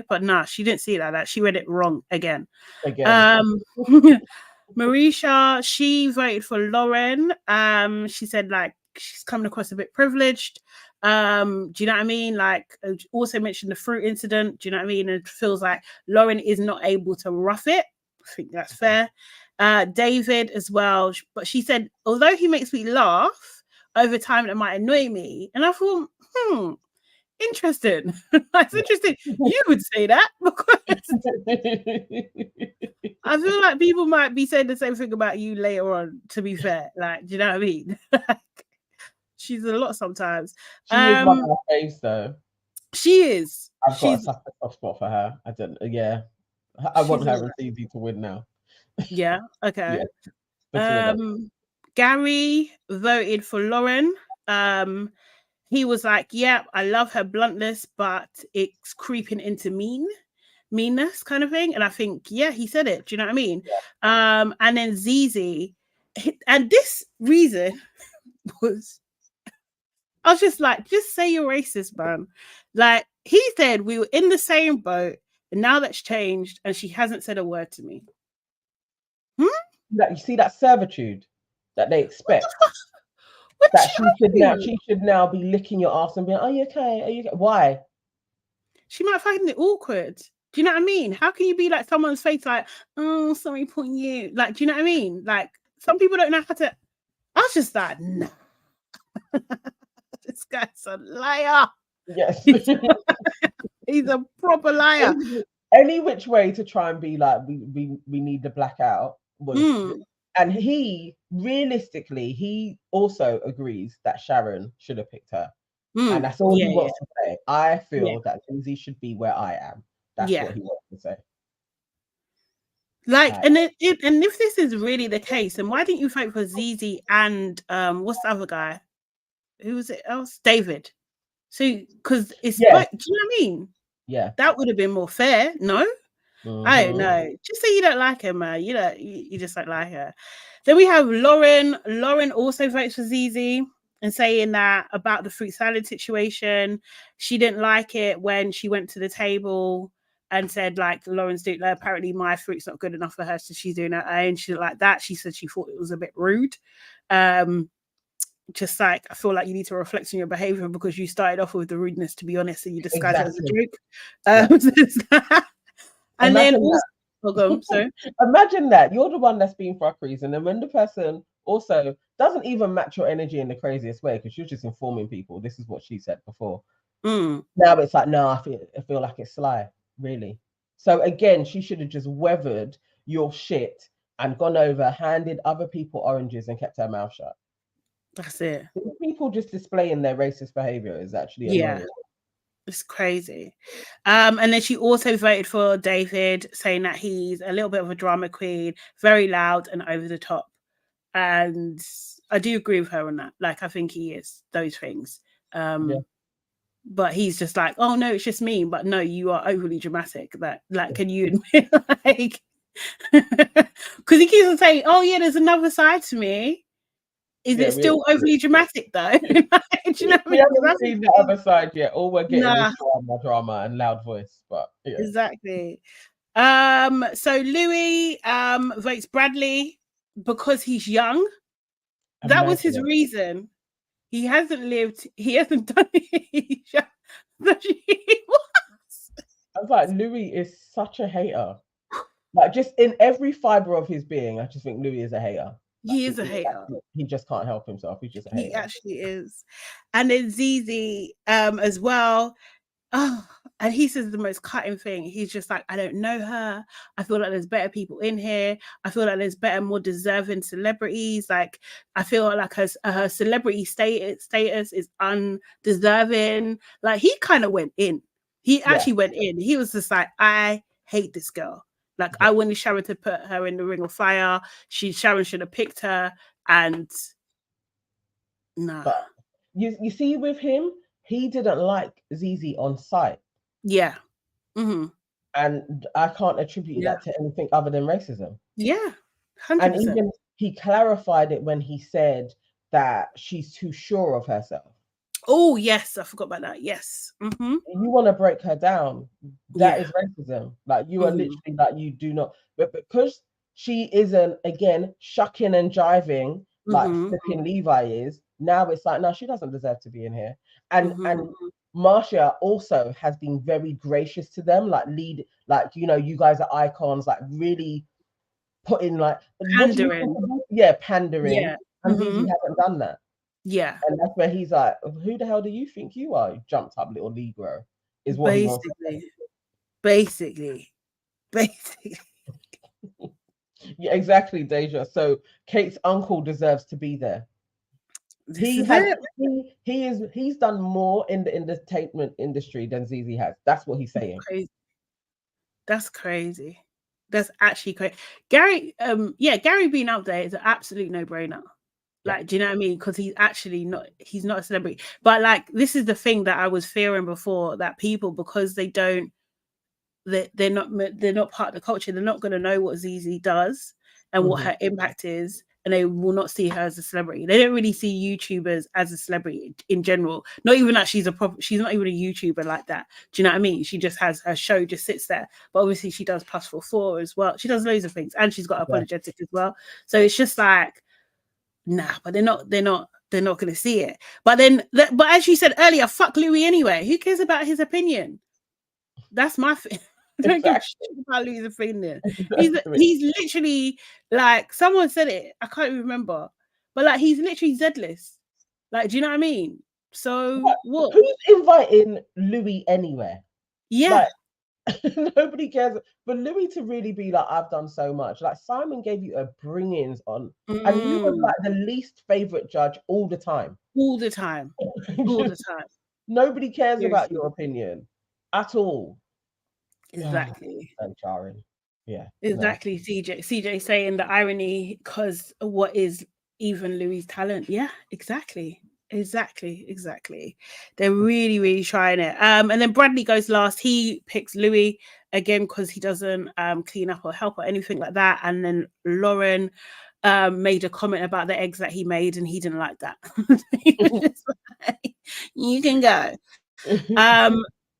but nah, she didn't see it like that. She read it wrong again. Marisha, she voted for Lauren. She said like she's coming across a bit privileged. Do you know what I mean? Like, also mentioned the fruit incident. Do you know what I mean? And it feels like Lauren is not able to rough it. I think that's fair. David as well, but she said, although he makes me laugh, over time it might annoy me. And I thought, interesting. That's interesting. You would say that, because I feel like people might be saying the same thing about you later on, to be fair. Like, do you know what I mean? She's a lot sometimes. She is one of my faves, though. She is. I've got a soft spot for her. I don't. Yeah, I want her and Easy to win now. Yeah. Okay. Gary voted for Lauren. He was like, yeah, I love her bluntness, but it's creeping into meanness kind of thing. And I think, yeah, he said it. Do you know what I mean? Yeah. And then Zizi, and this reason was, I was just like, just say you're racist, man. Like, he said we were in the same boat, and now that's changed, and she hasn't said a word to me. You see that servitude that they expect. That she should now be licking your ass and being, are you okay? Are you okay? Why? She might find it awkward. Do you know what I mean? How can you be like someone's face, like, oh, sorry, poor you? Like, do you know what I mean? Like, some people don't know how to. I was just like, nah. This guy's a liar. Yes. He's a proper liar. Any which way to try and be like, we need the blackout was. And he realistically, he also agrees that Sharon should have picked her. And that's all he wants to say. I feel that Lindsay should be where I am. That's what he wants to say. Like, and if this is really the case, then why didn't you vote for Zizi and what's the other guy? Who was it else? David. So, because it's like, do you know what I mean? Yeah. That would have been more fair, no? I don't know. Just say you don't like her, man. You just don't like her. Then we have Lauren. Lauren also votes for Zizi and saying that about the fruit salad situation. She didn't like it when she went to the table and said, like, Lauren's doing, apparently my fruit's not good enough for her, so she's doing her own. She didn't like that. She said she thought it was a bit rude. Just like, I feel like you need to reflect on your behavior, because you started off with the rudeness, to be honest, and you disguised it as a joke. And imagine then also, imagine that you're the one that's being fuckeries, and then when the person also doesn't even match your energy in the craziest way, because you're just informing people, this is what she said before. Now it's like, no, I feel like it's sly, really. So again, she should have just weathered your shit and gone over, handed other people oranges, and kept her mouth shut. That's it. People just displaying their racist behavior is actually annoying. It's crazy. And then she also voted for David, saying that he's a little bit of a drama queen, very loud and over the top. And I do agree with her on that. Like, I think he is those things. But he's just like, oh no, it's just me. But no, you are overly dramatic. That, like, can you admit, like, because he keeps on saying, oh yeah, there's another side to me. Is it still overly dramatic though? Do you know what I mean? We haven't seen the other side yet. All we're getting is drama and loud voice. But exactly. So Louis votes Bradley because he's young. That was his reason. He hasn't lived. He hasn't done it. I was like, Louis is such a hater. Like, just in every fiber of his being, I just think Louis is a hater. He is a hater. He just can't help himself. He's just a hater. He actually is. And then Zizi as well. Oh, and he says the most cutting thing. He's just like, I don't know her. I feel like there's better people in here. I feel like there's better, more deserving celebrities. Like, I feel like her celebrity status is undeserving. Like, he kind of went in. He actually went in. He was just like, I hate this girl. Like, I wanted Sharon to put her in the ring of fire. Sharon should have picked her. And nah. But you see with him, he didn't like Zizi on site. Yeah. Mm-hmm. And I can't attribute that to anything other than racism. Yeah. 100%. And even he clarified it when he said that she's too sure of herself. Oh, yes. I forgot about that. Yes. Mm-hmm. You want to break her down. That is racism. Like, you are literally like, you do not. But because she isn't, again, shucking and jiving like flipping Levi is, now it's like, no, she doesn't deserve to be in here. And Marcia also has been very gracious to them, like you guys are icons, like really putting like pandering. Pandering. Yeah. And Zizi hasn't done that. Yeah. And that's where he's like, who the hell do you think you are? You jumped up little Negro. Is what he wants to say. Basically. Yeah, exactly, Deja. So Kate's uncle deserves to be there. He's done more in the entertainment industry than Zizi has. That's what he's saying. That's crazy. That's actually crazy. Gary being out there is an absolute no-brainer. Like, do you know what I mean? Because he's not a celebrity. But like, this is the thing that I was fearing before, that people, because they're not part of the culture, they're not going to know what Zizi does and what her impact is, and they will not see her as a celebrity. They don't really see YouTubers as a celebrity in general. Not even that she's not even a YouTuber like that. Do you know what I mean? She just has her show, just sits there. But obviously she does Plus 44 as well. She does loads of things, and she's got apologetic as well. So it's just like, nah, but they're not going to see it. But then, but as you said earlier, fuck Louis anyway. Who cares about his opinion? That's my thing. I don't give a shit about Louis' opinion. He's literally, like, someone said it, I can't even remember, but like, he's literally Z-list. Like, do you know what I mean? So what? Who's inviting Louis anywhere? Yeah. Like, nobody cares. But Louis to really be like, I've done so much. Like, Simon gave you a bring-ins on, and you were like the least favorite judge all the time. All the time. Nobody cares about your opinion at all. Exactly. And jarring. Yeah. Exactly. No. CJ saying the irony, because what is even Louis' talent? Yeah, exactly. They're really, really trying it. And then Bradley goes last. He picks Louis again because he doesn't clean up or help or anything like that. And then Lauren made a comment about the eggs that he made, and he didn't like that. He was just like, you can go.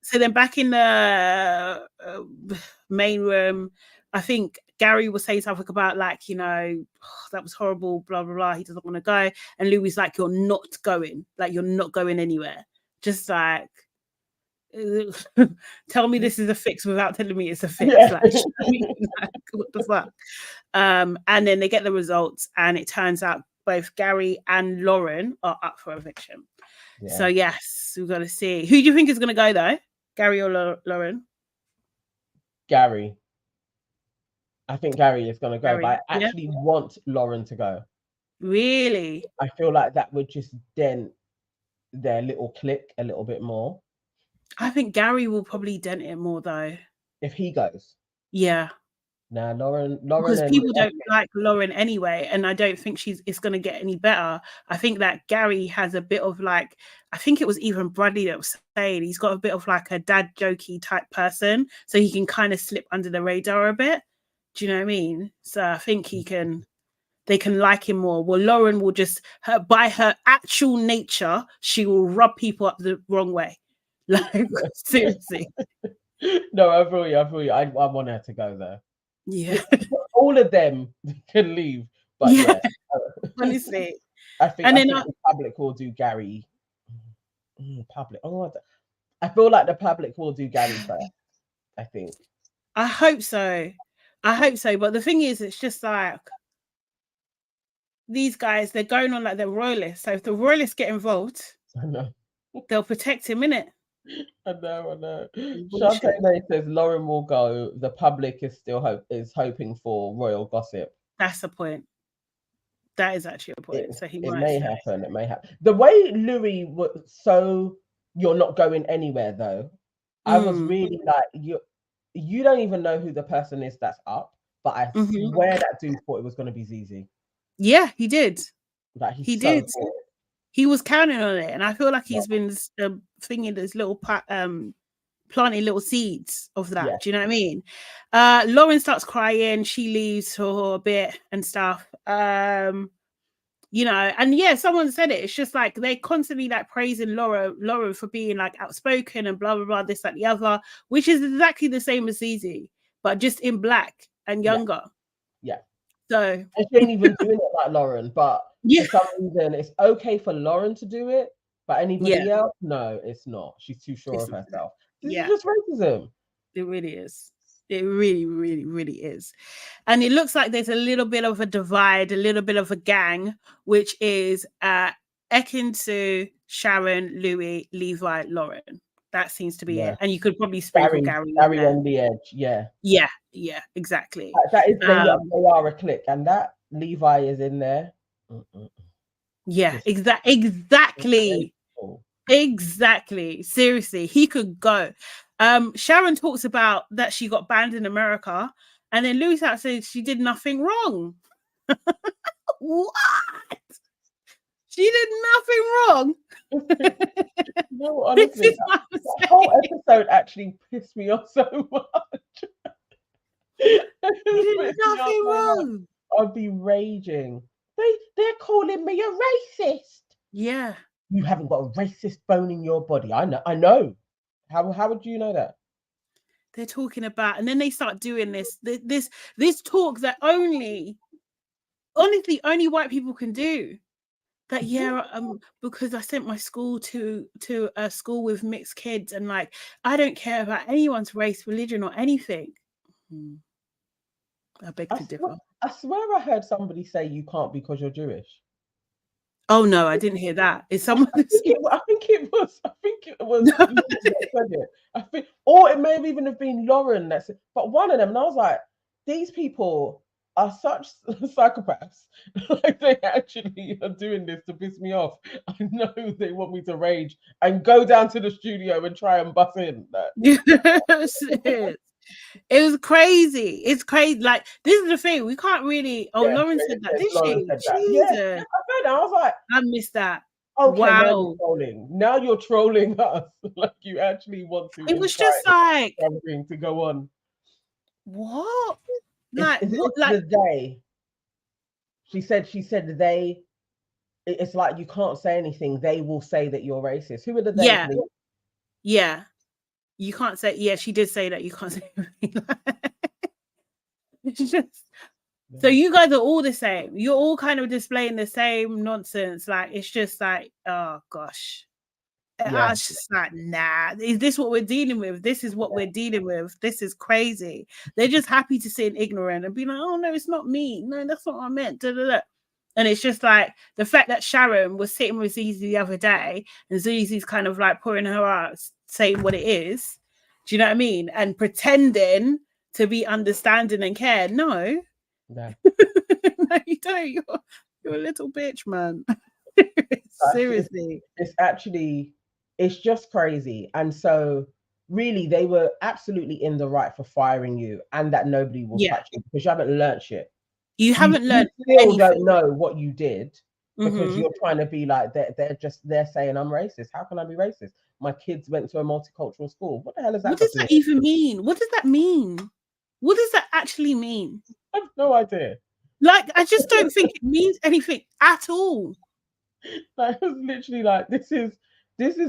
So then back in the main room, I think Gary was saying something about, like, you know, that was horrible, blah, blah, blah. He doesn't want to go. And Louis like, you're not going. Like, you're not going anywhere. Just like, tell me this is a fix without telling me it's a fix. Yeah. Like, what the fuck? And then they get the results, and it turns out both Gary and Lauren are up for eviction. Yeah. So yes, we've got to see. Who do you think is going to go though? Gary or Lauren? Gary. I think Gary is going to go, but I actually want Lauren to go. Really? I feel like that would just dent their little clique a little bit more. I think Gary will probably dent it more though. If he goes. Yeah. Nah, Lauren, because people don't like Lauren anyway, and I don't think it's going to get any better. I think that Gary has a bit of, like, I think it was even Bradley that was saying he's got a bit of like a dad jokey type person, so he can kind of slip under the radar a bit. Do you know what I mean? So I think they can like him more. Well, Lauren will just, by her actual nature, she will rub people up the wrong way. Like, seriously. No, I feel you. I feel you. I want her to go there. Yeah. All of them can leave, but Yeah, yeah, honestly. I think And then the public will do Gary. Public. Oh, I feel like the public will do Gary first. I think. I hope so. I hope so. But the thing is, it's just like these guys, they're going on like they're royalists. So if the royalists get involved, I know. they'll protect him, innit? I know. Bullshit. Sade says Lauren will go. The public is still hoping for royal gossip. That's the point. That is actually a point. So he It might may stay. happen. It may happen. The way Louis was so you're not going anywhere though. I was really like you don't even know who the person is that's up, but I swear that dude thought it was going to be ZZ. Yeah, he did. Like He did. So He was counting on it, and I feel like he's been thinking this little planting little seeds of that. Yeah. Do you know what I mean? Lauren starts crying. She leaves for a bit and stuff. You know, and yeah, someone said it. It's just like they constantly like praising Lauren for being like outspoken and blah blah blah, this, that, the other, which is exactly the same as ZZ, but just in black and younger. Yeah. So and she ain't even doing it like Lauren, but for some reason it's okay for Lauren to do it, but anybody else, no, it's not. She's too sure of herself. This is just racism. It really is. It really, really, really is. And it looks like there's a little bit of a divide, a little bit of a gang, which is Ekin-Su, Sharon, Louis, Levi, Lauren. That seems to be it. And you could probably sprinkle Gary on the edge. Yeah, exactly. That is, they are a clique, and that Levi is in there. Yeah, exactly. Exactly. Seriously, he could go. Sharon talks about that she got banned in America, and then Louis says she did nothing wrong. What? She did nothing wrong. No, honestly, that whole episode actually pissed me off so much. She did nothing wrong. I'd be raging. They're calling me a racist. Yeah. You haven't got a racist bone in your body. I know. How would you know that? They're talking about, and then they start doing this talk that honestly only white people can do. That because I sent my school to a school with mixed kids, and like I don't care about anyone's race, religion, or anything. I beg to differ. I swear I heard somebody say you can't because you're Jewish. Oh no, I didn't hear that. Is someone? I think it was. I think, or it may have even have been Lauren. But one of them, and I was like, these people are such psychopaths. Like they actually are doing this to piss me off. I know they want me to rage and go down to the studio and try and bust in. It was crazy. It's crazy. Like this is the thing. We can't really. Oh, Lauren said that. Did she? Yeah, I was like, I missed that. Okay, wow. Now you're trolling us. Like you actually want to. It was just like something to go on. What? Like it's what? Like the they. She said they. It's like you can't say anything. They will say that you're racist. Who are the they? Yeah. Yeah. You can't say. Yeah, she did say that you can't say anything. It's just. So you guys are all the same. You're all kind of displaying the same nonsense. Like it's just like, oh gosh. I was just like, nah, is this what we're dealing with? This is what we're dealing with. This is crazy. They're just happy to sit ignorant and be like, oh no, it's not me. No, that's not what I meant. Da-da-da. And it's just like the fact that Sharon was sitting with ZZ the other day and ZZ's kind of like pouring her out, saying what it is. Do you know what I mean? And pretending to be understanding and care. No. No, you don't. You're a little bitch, man. Seriously. It's just crazy. And so really they were absolutely in the right for firing you and that nobody will touch you because you haven't learned shit. You haven't learned anything. Don't know what you did because you're trying to be like they're saying I'm racist. How can I be racist? My kids went to a multicultural school. What the hell is that? What does that even mean? What does that mean? What does that actually mean? I have no idea. Like, I just don't think it means anything at all. Like, I was literally like, this is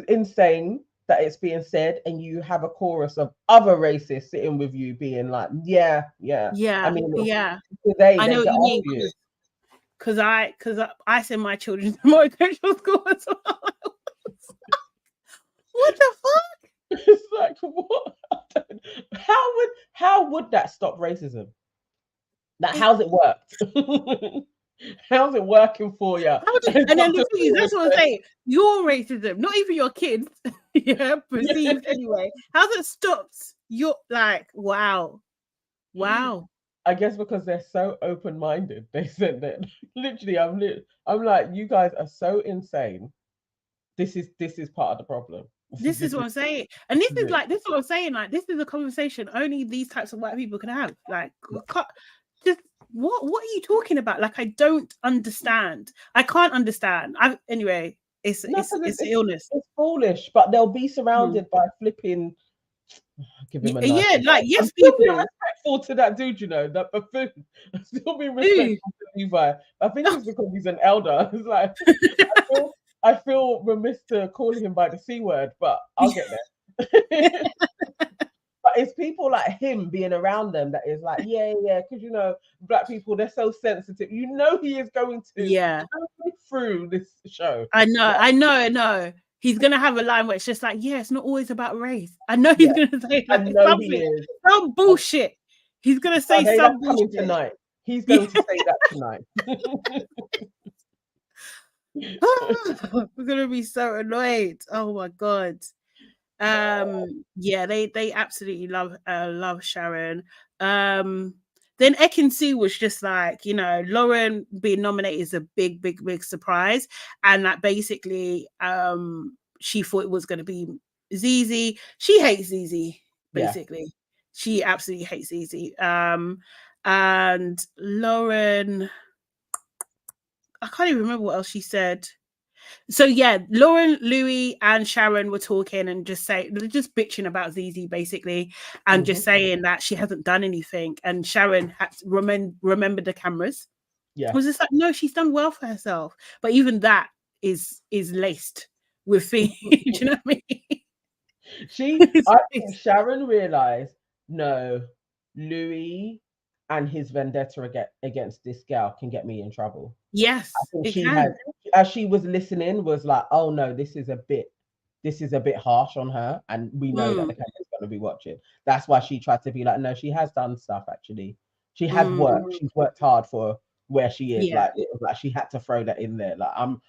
insane. that it's being said, and you have a chorus of other racists sitting with you being like, yeah. I mean, today I know they what get you off mean, you. because I send my children to multicultural school as well. What the fuck? It's like, what? How would that stop racism? How's it worked? How's it working for you? And then the thing is, that's what I'm saying. Your racism, not even your kids, perceived anyway. How's it stopped? You're like, wow. I guess because they're so open-minded, they said that. Literally, I'm like, you guys are so insane. This is part of the problem. This is what I'm saying, and this is what I'm saying. Like, this is a conversation only these types of white people can have. Like, just what are you talking about? Like, I don't understand. I can't understand. Anyway, it's illness. It's foolish, but they'll be surrounded by flipping. Give him a nice yes, people. Still respectful to that dude, that buffoon. Still be respectful to Levi. I think it's because he's an elder. It's like I feel remiss to call him by the C word, but I'll get there. But it's people like him being around them that is like, yeah, because black people, they're so sensitive. He is going to go through this show. I know. He's gonna have a line where it's just like, yeah, it's not always about race. I know he's gonna say some bullshit. He's gonna say some bullshit tonight. He's going to say that tonight. We're gonna be so annoyed. Oh my god. They absolutely love Sharon. Then Ekin-Su was just like, Lauren being nominated is a big surprise, and that basically she thought it was going to be Zizi. She hates Zizi, basically. She absolutely hates Zizi. And Lauren, I can't even remember what else she said. So Lauren, Louis, and Sharon were talking and just bitching about Zizi basically, and just saying that she hasn't done anything. And Sharon had to remember the cameras. Yeah, it was just like, no, she's done well for herself. But even that is laced with things. Do you know what I mean? I think Sharon realized, no, Louis and his vendetta against this girl can get me in trouble. Yes, I think as she was listening, was like, oh no, this is a bit harsh on her, and we know that the camera's going to be watching. That's why she tried to be like, no, she has done stuff actually. She has worked. She's worked hard for where she is. Like, it was like she had to throw that in there. Like, I'm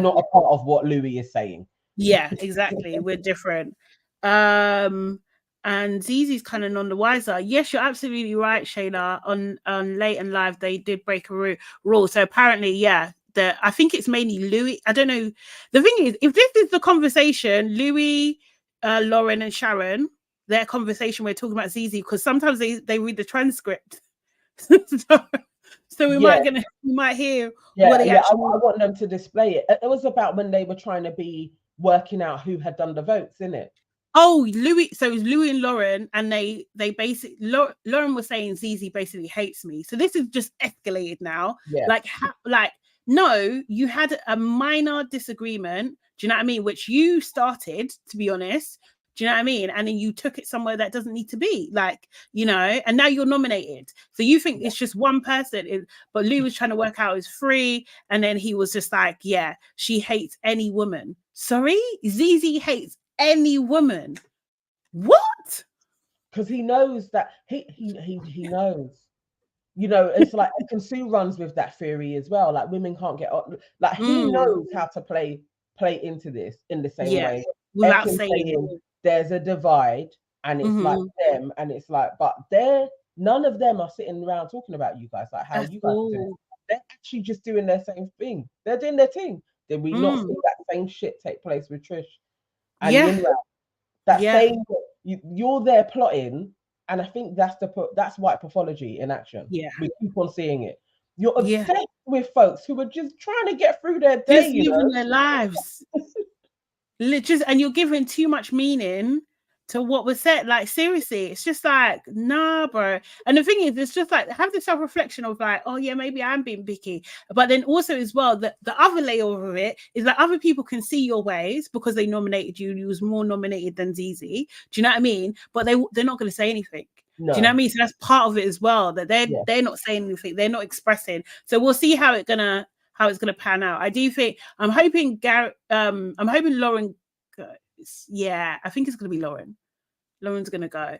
not a part of what Louis is saying. Yeah, exactly. We're different. And Zizi's kind of none the wiser. Yes, you're absolutely right, Shayla. On Late and Live, they did break a rule. So apparently, I think it's mainly Louis. I don't know. The thing is, if this is the conversation, Louis, Lauren, and Sharon, their conversation, we're talking about Zizi, because sometimes they read the transcript. So we might hear what they actually. I want them to display it. It was about when they were trying to be working out who had done the votes, isn't it? Oh, Louis. So it was Louis and Lauren, and they basically Lauren was saying Zizi basically hates me. So this is just escalated now. Yeah. No, you had a minor disagreement. Do you know what I mean? Which you started, to be honest. Do you know what I mean? And then you took it somewhere that doesn't need to be, and now you're nominated. So you think it's just one person, but Lou was trying to work out it's free. And then he was just like, yeah, she hates any woman. Sorry? Zizi hates any woman. What? Because he knows that he knows. It's like Ekin-Su runs with that theory as well. Like, women can't get on. Like, he knows how to play into this in the same way. Without saying there's a divide, and it's like them, and it's like, but none of them are sitting around talking about you guys, like how you guys are doing. They're actually just doing their same thing. They're doing their thing. Did we not see that same shit take place with Trish? And you're there plotting, and I think that's white pathology in action. Yeah, we keep on seeing it. You're obsessed with folks who are just trying to get through their day, living their lives. And you're giving too much meaning to what was said. Like, seriously, it's just like, nah, bro. And the thing is, it's just like, have the self-reflection of like, oh yeah, maybe I'm being picky. But then also as well, the other layer of it is that other people can see your ways because they nominated you. You was more nominated than Zizi. Do you know what I mean? But they're not going to say anything. No. Do you know what I mean? So that's part of it as well, that they're not saying anything, they're not expressing. So we'll see how it's gonna pan out. I do think I'm hoping Lauren goes. Yeah, I think it's gonna be Lauren. Lauren's gonna go.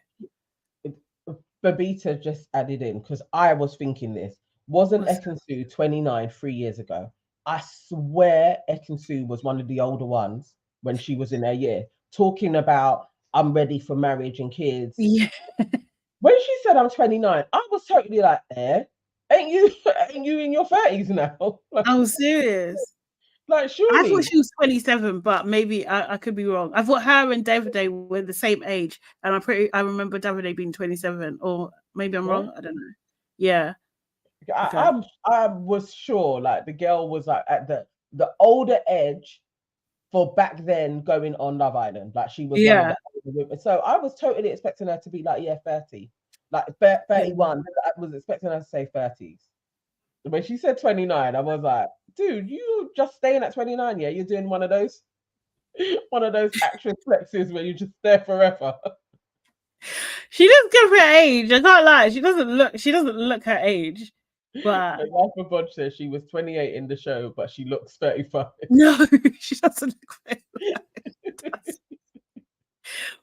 Babita just added in, because I was thinking this. Wasn't Ekansu 29 3 years ago? I swear Ekansu was one of the older ones when she was in her year, talking about I'm ready for marriage and kids. Yeah. When she said I'm 29, I was totally like, ain't you in your 30s now? Like, I was serious. Like, surely. I thought she was 27, but maybe I could be wrong. I thought her and Davide were the same age, and I remember Davide being 27, or maybe I'm wrong. I don't know. Yeah. I was sure like the girl was like at the older edge for back then going on Love Island. Like, she was one of the older women. So I was totally expecting her to be like 30, like 31. I was expecting her to say 30s. When she said 29, I was like, dude, you just staying at 29, yeah? You're doing one of those actress flexes where you're just there forever. She doesn't give her age. I can't lie. She doesn't look her age. But Life of Bodge says she was 28 in the show, but she looks 35. No, she doesn't look 35.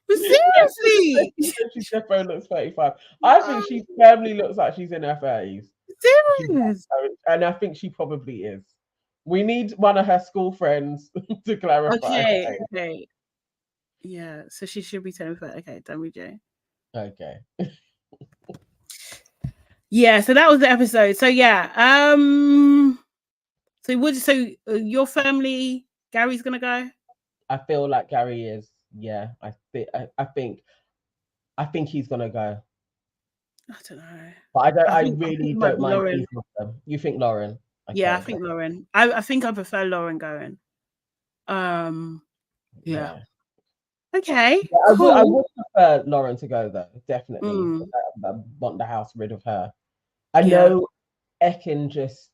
But seriously, she definitely looks 35. I think she firmly looks like she's in her 30s. Serious? And I think she probably is. We need one of her school friends to clarify. Okay. Yeah, so she should be 25. Okay, done with Jay. Okay. Yeah, so that was the episode. So yeah, so your family, Gary's gonna go? I feel like Gary is. Yeah, I think he's gonna go. I don't know. But I really don't mind Lauren. either of them. You think Lauren? Okay. Yeah, I think Lauren. I think I prefer Lauren going. Yeah. Okay. Yeah, cool. I would prefer Lauren to go though, definitely. I want the house rid of her. I know Ekin just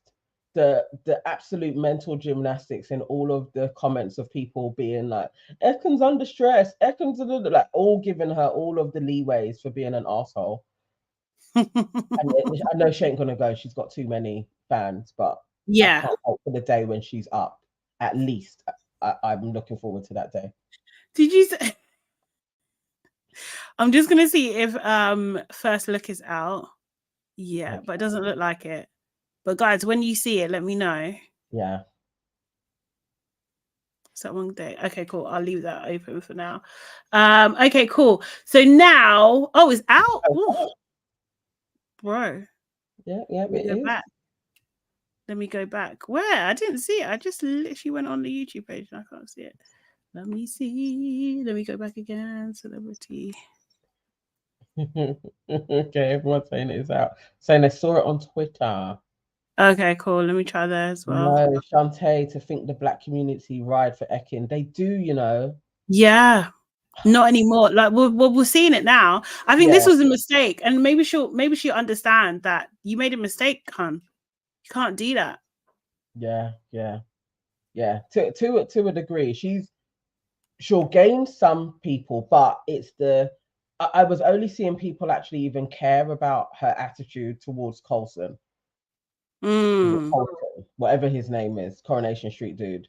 the absolute mental gymnastics in all of the comments of people being like, Ekin's under stress, Ekin's like all giving her all of the leeways for being an asshole. And I know she ain't gonna go. She's got too many fans, but I can't hope for the day when she's up. At least I'm looking forward to that day. Did you say? I'm just gonna see if First Look is out. Yeah, okay. But it doesn't look like it. But guys, when you see it, let me know. Yeah. Is that one day? Okay, cool. I'll leave that open for now. Okay, cool. So now, it's out. Ooh. Bro. Yeah, it is. Back. Let me go back. Where? I didn't see it. I just literally went on the YouTube page and I can't see it. Let me see. Let me go back again. Celebrity. Okay, everyone's saying it is out. Saying they saw it on Twitter. Okay, cool. Let me try that as well. No, Shantae, to think the black community ride for Ekin. They do, you know. Yeah. Not anymore. Like we're seeing it now. I think this was a mistake, and maybe she'll understand that you made a mistake, hun. You can't do that. Yeah. To a degree, she'll gain some people, but it's I was only seeing people actually even care about her attitude towards Coulson. Coulson, whatever his name is, Coronation Street dude.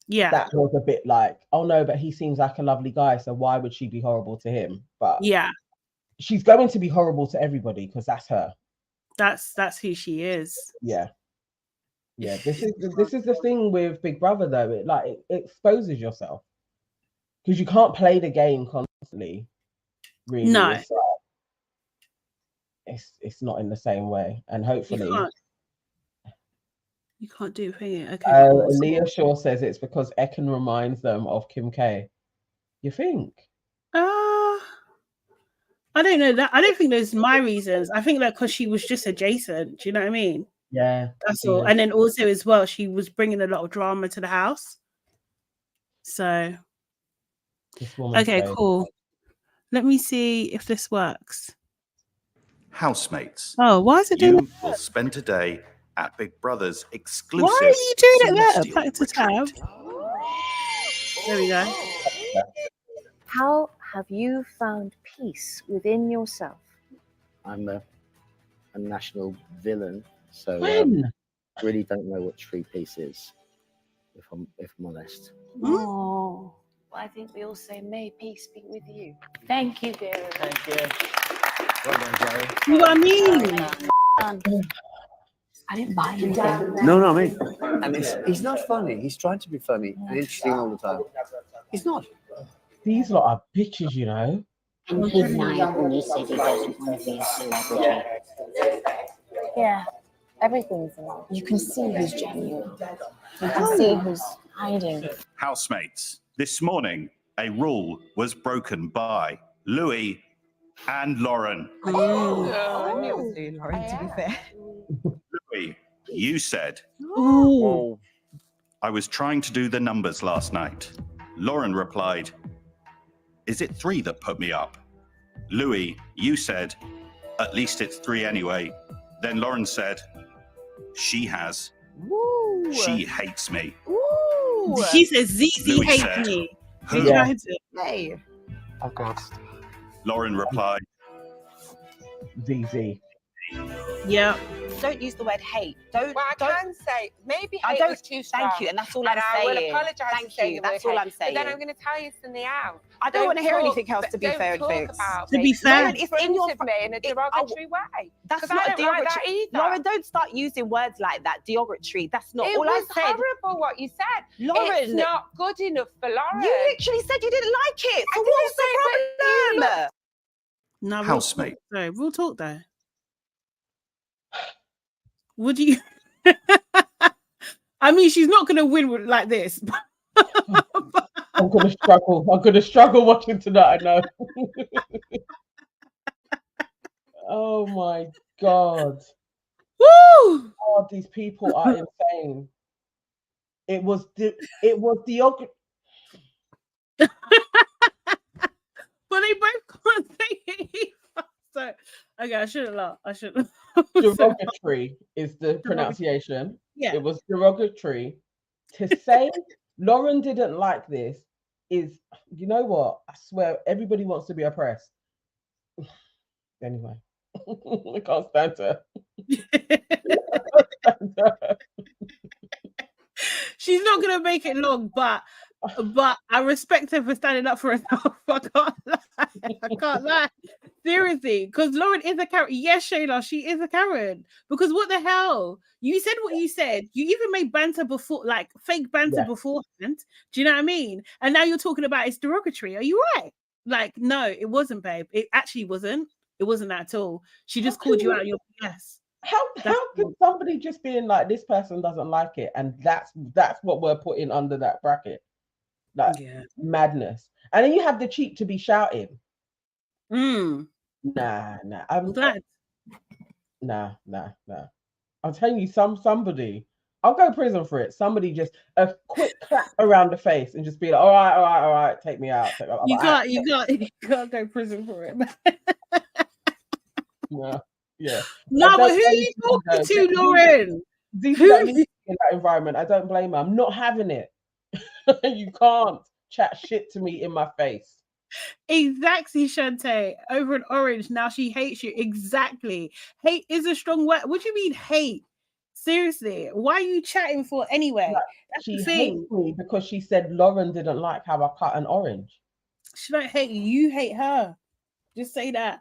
Yeah, that was a bit like, oh no, but he seems like a lovely guy, so why would she be horrible to him? But yeah, she's going to be horrible to everybody because that's her. That's who she is. Yeah. This is the thing with Big Brother though. It exposes yourself because you can't play the game constantly. Really, no, it's not in the same way, and hopefully. You can't do it. Okay. Leah Shaw says it's because Ekin reminds them of Kim K. You think? I don't know that. I don't think those my reasons. I think that because she was just adjacent. Do you know what I mean? Yeah. That's all. And then also as well, she was bringing a lot of drama to the house. So. Okay, cool. Let me see if this works. Housemates. Oh, why is it doing You that? will spend a day at Big Brother's exclusive Why are you doing it there? Celestial Back to tab. retreat. There we go. How have you found peace within yourself? I'm a national villain, so When? really don't know what true peace is, if I'm honest. Oh, well, I think we all say, may peace be with you. Thank you, dear. Thank you. Well done, Jerry. You know what I mean? I didn't buy anything. No, I mean, and he's not funny. He's trying to be funny and interesting all the time. He's not. These lot are bitches, you know. And he lied when he said he doesn't want to be a celebrity. Yeah, everything's a lie. You can see who's genuine. You can see who's hiding. Housemates. This morning, a rule was broken by Louis and Lauren. I knew it was Louis and Lauren, to be fair. Louis, you said, Ooh. I was trying to do the numbers last night. Lauren replied, is it 3 that put me up? Louis, you said, at least it's 3 anyway. Then Lauren said, she has. Woo. She hates me. Ooh. She says ZZ Louis hates said, me. who? He tried to. Hey. Oh God. Lauren replied, ZZ. Yeah. Don't use the word hate. Don't. Well, I don't, can say maybe I hate don't. was too strong. Thank you, and that's all and I'm I will saying. apologise for Thank saying you. the word That's all hate. I'm saying. But then I'm going to tell you something else. I don't want to hear talk- anything else. To be don't fair, talk Fix. about To me be fair. Lauren, it's in your front of me in a derogatory way. That's 'Cause not I don't like that derogatory. either. Lauren, don't start using words like that. Derogatory. That's not It all I was said. horrible what you said. Lauren, It's not good enough for Lauren. you literally said you didn't like it. So I what's didn't say, but the you problem? No, real Housemate. talk, though. Real talk though. Would you? I mean, she's not gonna win with like this. I'm gonna struggle. I'm gonna struggle watching tonight. I know. Oh my God. Woo! God, these people are insane. It was the But they both can't say it either. So okay, I shouldn't laugh. I shouldn't. derogatory is the pronunciation. Yeah. It was derogatory. To say Lauren didn't like this is, you know what? I swear everybody wants to be oppressed. Anyway, I can't stand her. She's not gonna make it long, but I respect her for standing up for herself. I can't lie. I can't lie. Seriously, because Lauren is a Karen. Yes, Shayla, she is a Karen. Because what the hell? You said what you said. You even made banter before, like fake banter beforehand. Do you know what I mean? And now you're talking about it's derogatory. Are you right? Like, no, it wasn't, babe. It actually wasn't. It wasn't that at all. She just called you out your BS. How could somebody just being like, this person doesn't like it, and that's what we're putting under that bracket? Like madness. And then you have the cheek to be shouting. Nah. I'm glad. Nah. I'm telling you, somebody, I'll go to prison for it. Somebody just a quick clap around the face and just be like, all right, take me out. You can't go to prison for it. Yeah. No, but who are you talking to, Lauren? Who in that environment? I don't blame her. I'm not having it. You can't chat shit to me in my face. Exactly, Shantae. Over an orange, now she hates you. Exactly. Hate is a strong word. What do you mean hate? Seriously, why are you chatting for anyway? That's she the thing. hates me because she said Lauren didn't like how I cut an orange. She don't hate you. You hate her. Just say that.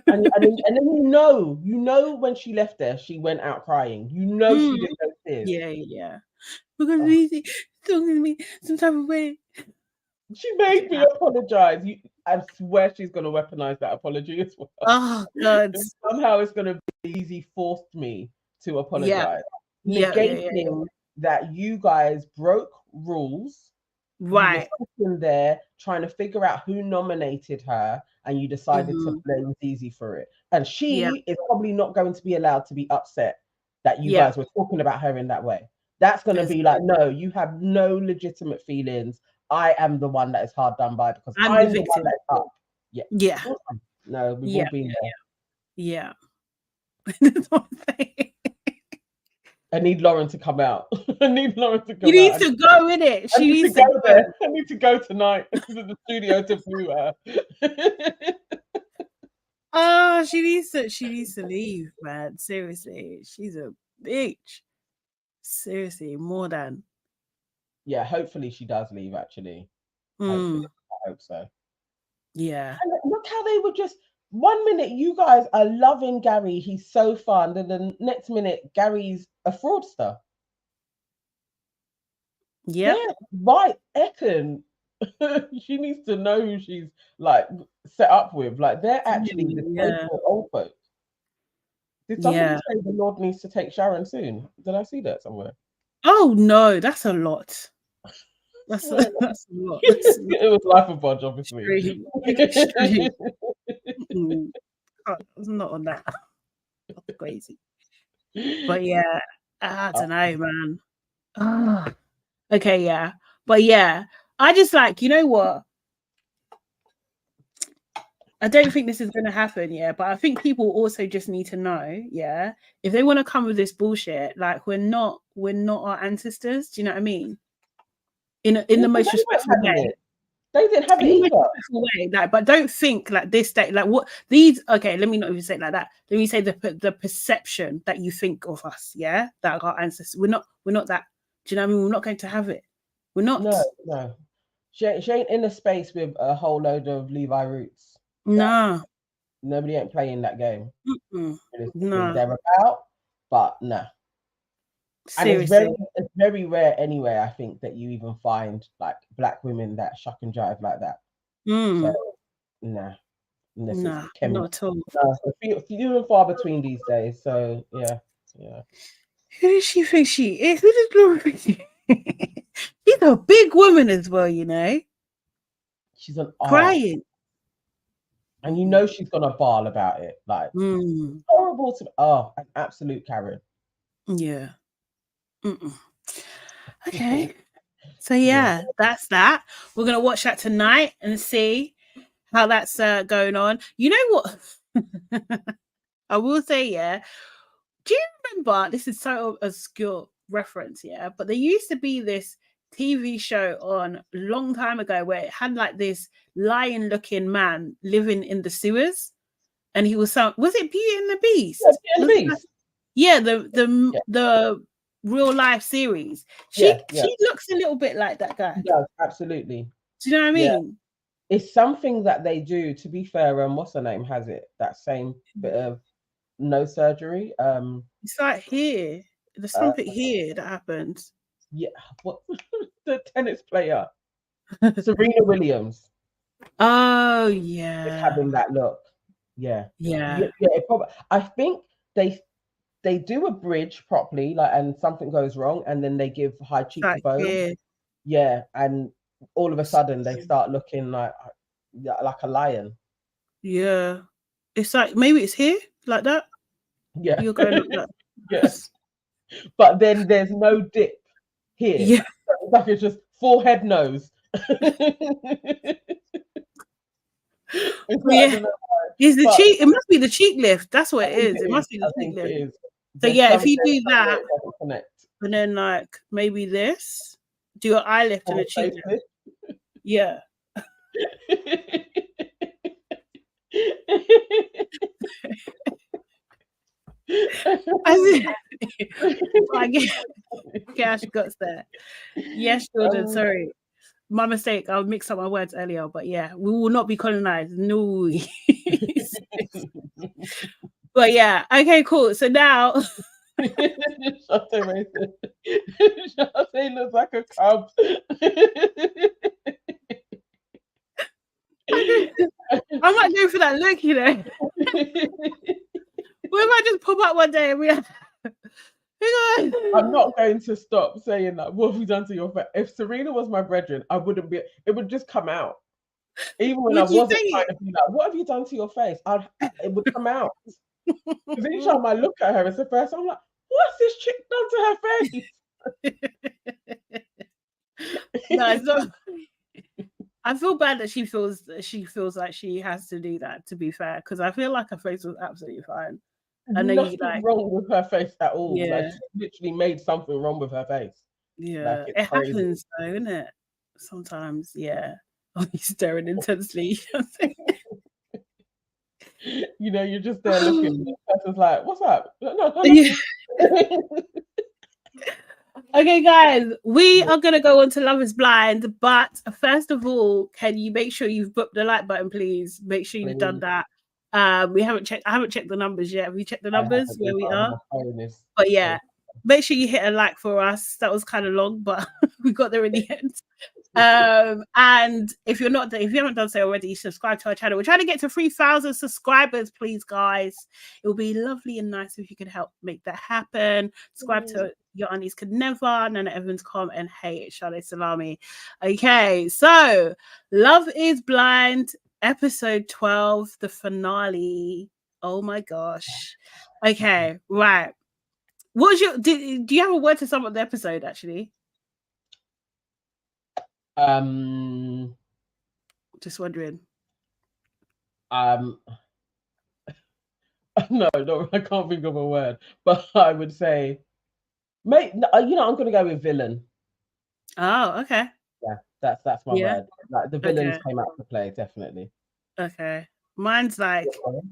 and then you know when she left there, she went out crying. You know she didn't know tears. Yeah. Because he's talking to me some type of way. She made me apologize. I swear she's gonna weaponize that apology as well. Oh God! Somehow it's gonna be easy. Forced me to apologize. Negating that you guys broke rules. Right. You were sitting there trying to figure out who nominated her, and you decided to blame Zizi for it. And she is probably not going to be allowed to be upset that you guys were talking about her in that way. That's going to be like, no, you have no legitimate feelings. I am the one that is hard done by because I'm the one that's up. Yeah. No, we've Yeah, all been there. Yeah. That's what I'm saying. I need Lauren to come out. I need Lauren to come You need out. to go in it. I She need needs to to go go. there. I need to go tonight to the studio to view her. Oh, she needs to leave, man. Seriously. She's a bitch. Seriously, more than. Yeah, hopefully she does leave, actually. Mm, I hope so. yeah. And look how they were just 1 minute you guys are loving Gary, he's so fun, and then the next minute Gary's a fraudster. Yeah. Right, Ekin. She needs to know who she's like set up with. Like they're actually disgraceful old folk. Did somebody say the Lord needs to take Sharon soon? Did I see that somewhere? Oh no, that's a lot. That's a lot. It was Life of Bodge, obviously. Extreme. It's not on that. That's crazy. But yeah, I don't know, man. Okay, yeah. But yeah, I just like, you know what? I don't think this is going to happen, yeah. But I think people also just need to know, yeah, if they want to come with this bullshit, like we're not our ancestors. Do you know what I mean? In the most respectful way. They didn't have it either. Way, like, but don't think like this day, like what these. Okay, let me not even say it like that. Let me say the perception that you think of us, yeah, that our ancestors. We're not that. Do you know what I mean? We're not going to have it. We're not. No. She ain't in a space with a whole load of Levi roots. No. Nobody ain't playing that game. No. They're about, but no. Seriously. And it's very rare anyway, I think, that you even find like black women that shuck and jive like that. So nah. Nah, not at all. Few and far between these days. So yeah. Who does she think she is? Who does Laura think she is? She's a big woman as well, you know. She's an crying. And you know she's gonna bawl about it. Like horrible to an absolute Karen. Yeah. Okay. So yeah, that's that. We're gonna watch that tonight and see how that's going on. You know what? I will say, yeah. Do you remember? This is so obscure reference, yeah. But there used to be this TV show on a long time ago where it had like this lion-looking man living in the sewers, and he was was it Beauty and the Beast? Yeah, Beauty and the Beast. Yeah, the real life series. She looks a little bit like that guy. Yeah, absolutely. Do you know what I mean? It's something that they do, to be fair, what's her name has it, that same bit of no surgery. It's like here. There's something here that happens. Yeah, what the tennis player? Serena Williams. Oh yeah. Is having that look. Yeah. Probably, I think they do a bridge properly, like, and something goes wrong, and then they give high cheekbones. Yeah, and all of a sudden they start looking like a lion. Yeah, it's like maybe it's here like that. Yeah, you're going like that. Yes, but then there's no dip here. Yeah, like it's just forehead, nose. Is the cheek? It must be the cheek lift. That's what it is. It must be the cheek lift. So yeah, if you do that, and then like maybe this, do your eye lift and a cheek lift. Yeah. I guess guts there. Yes, Jordan. Sorry, my mistake. I mixed up my words earlier, but yeah, we will not be colonized. No. But yeah, okay, cool. So now, Shate looks like a cub. I might go for that look, you know. We might just pop up one day and be like, I'm not going to stop saying that. What have you done to your face? If Serena was my brethren, I wouldn't be. It would just come out. Even when I wasn't trying to be like, what have you done to your face? It would come out. Because each time I look at her, it's the first time I'm like, what's this chick done to her face? No, it's not. I feel bad that she feels like she has to do that, to be fair, because I feel like her face was absolutely fine. I know Nothing you like, wrong with her face at all. Like yeah, she literally made something wrong with her face. Like yeah. it's It crazy. happens though, isn't it? Sometimes, yeah. Oh, he's staring intensely. You know, you're just there looking. The person's like, "What's up?" No. Yeah. Okay, guys, we are gonna go on to Love Is Blind, but first of all, can you make sure you've booked the like button, please? Make sure you've done that. We haven't checked. I haven't checked the numbers yet. Have you checked the numbers where we are? But yeah, make sure you hit a like for us. That was kind of long, but we got there in the end. And if you haven't done so already, subscribe to our channel. We're trying to get to 3,000 subscribers, please, guys. It would be lovely and nice if you could help make that happen. Subscribe to Your Aunties Could Never, Nana Evans Com, and Hey, it's Sade Salami. Okay, so Love Is Blind, episode 12, the finale. Oh my gosh. Okay, right. What was do you have a word to sum up the episode, actually? Just wondering. No, I can't think of a word, but I would say, mate, I'm gonna go with villain. Oh, okay. Yeah, that's my word. Like the villains came out to play, definitely. Okay, mine's like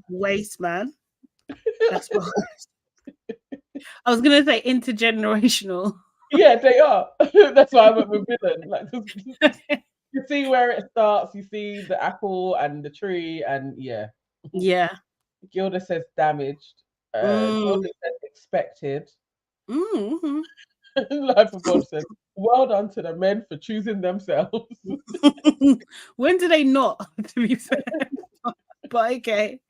waste man. That's what I was gonna say. Intergenerational. Yeah, they are. That's why I went with villain. Like, you see where it starts. You see the apple and the tree, and yeah. Gilda says damaged. Gilda says expected. Life of God says, well done to the men for choosing themselves. When do they not? To be fair, but okay.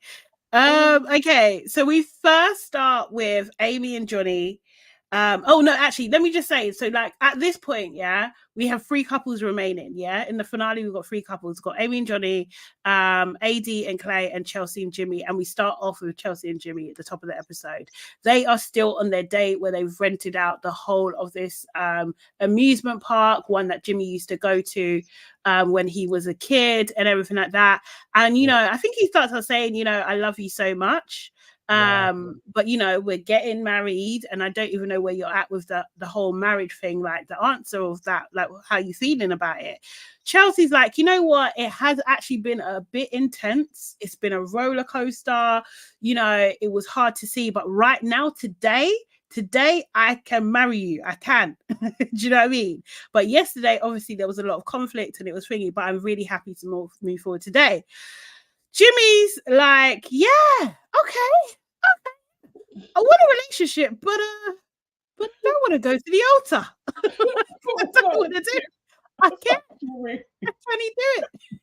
Okay, so we first start with Amy and Johnny. Oh no, actually, let me just say, so like at this point, yeah, we have 3 couples remaining. Yeah, in the finale, we've got 3 couples. We've got Amy and Johnny, AD and Clay, and Chelsea and Jimmy. And we start off with Chelsea and Jimmy at the top of the episode. They are still on their date where they've rented out the whole of this amusement park, one that Jimmy used to go to when he was a kid and everything like that. And I think he starts out saying, I love you so much. But we're getting married, and I don't even know where you're at with the whole marriage thing, like the answer of that, like how you feeling about it. Chelsea's like, you know what, it has actually been a bit intense. It's been a roller coaster, it was hard to see, but right now, today I can marry you. I can. Do you know what I mean? But yesterday, obviously, there was a lot of conflict and it was thingy, but I'm really happy to move forward today. Jimmy's like, yeah, okay. I want a relationship, but I don't want to go to the altar. I don't want to do it. I can't. Can he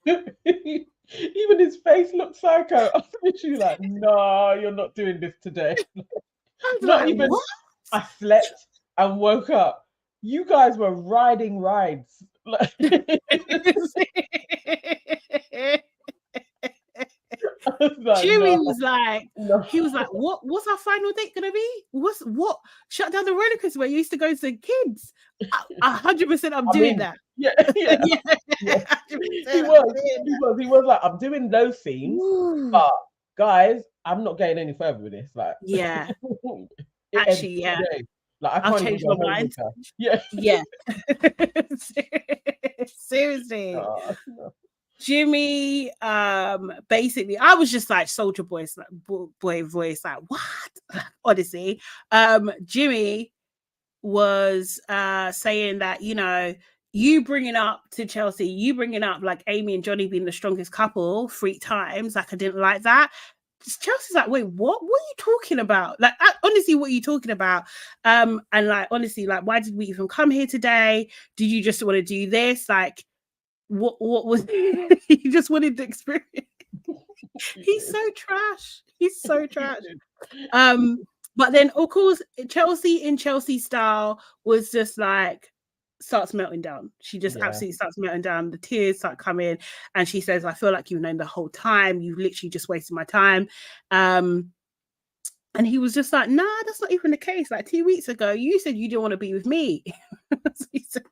do it? Even his face looked psycho. I was literally like, no, you're not doing this today. Not like, even. What? I slept and woke up. You guys were riding rides. Jimmy was like, he was like, what's our final date gonna be? What? Shut down the roller coaster where you used to go to kids. 100% I'm doing that. Yeah. He was like, I'm doing those scenes, but guys, I'm not getting any further with this. Like, yeah. Actually, yeah. Like, I can't change my mind. Yeah. Seriously. No. Jimmy, basically, I was just like soldier boy voice, like what? Honestly, Jimmy was saying that you bringing up to Chelsea, you bringing up like Amy and Johnny being the strongest couple 3 times, like I didn't like that. Chelsea's like, wait, what are you talking about? Like, honestly, what are you talking about? And like, honestly, like, why did we even come here today? Did you just want to do this? Like, what was he just wanted the experience? He's so trash. But then of course Chelsea in Chelsea style was just like starts melting down. She just absolutely starts melting down. The tears start coming, and she says, I feel like you've known the whole time. You've literally just wasted my time. And he was just like, nah, that's not even the case. Like 2 weeks ago, you said you didn't want to be with me. So he said,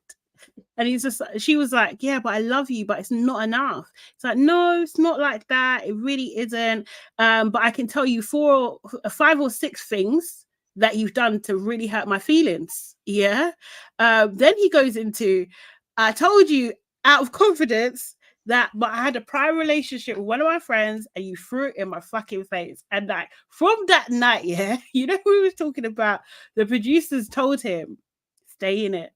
And she was like, yeah, but I love you, but it's not enough. It's like, no, it's not like that. It really isn't. But I can tell you 5 or 6 things that you've done to really hurt my feelings. Yeah. Then he goes into, I told you out of confidence but I had a prior relationship with one of my friends and you threw it in my fucking face. And like from that night, yeah, you know, we was talking about, the producers told him, stay in it.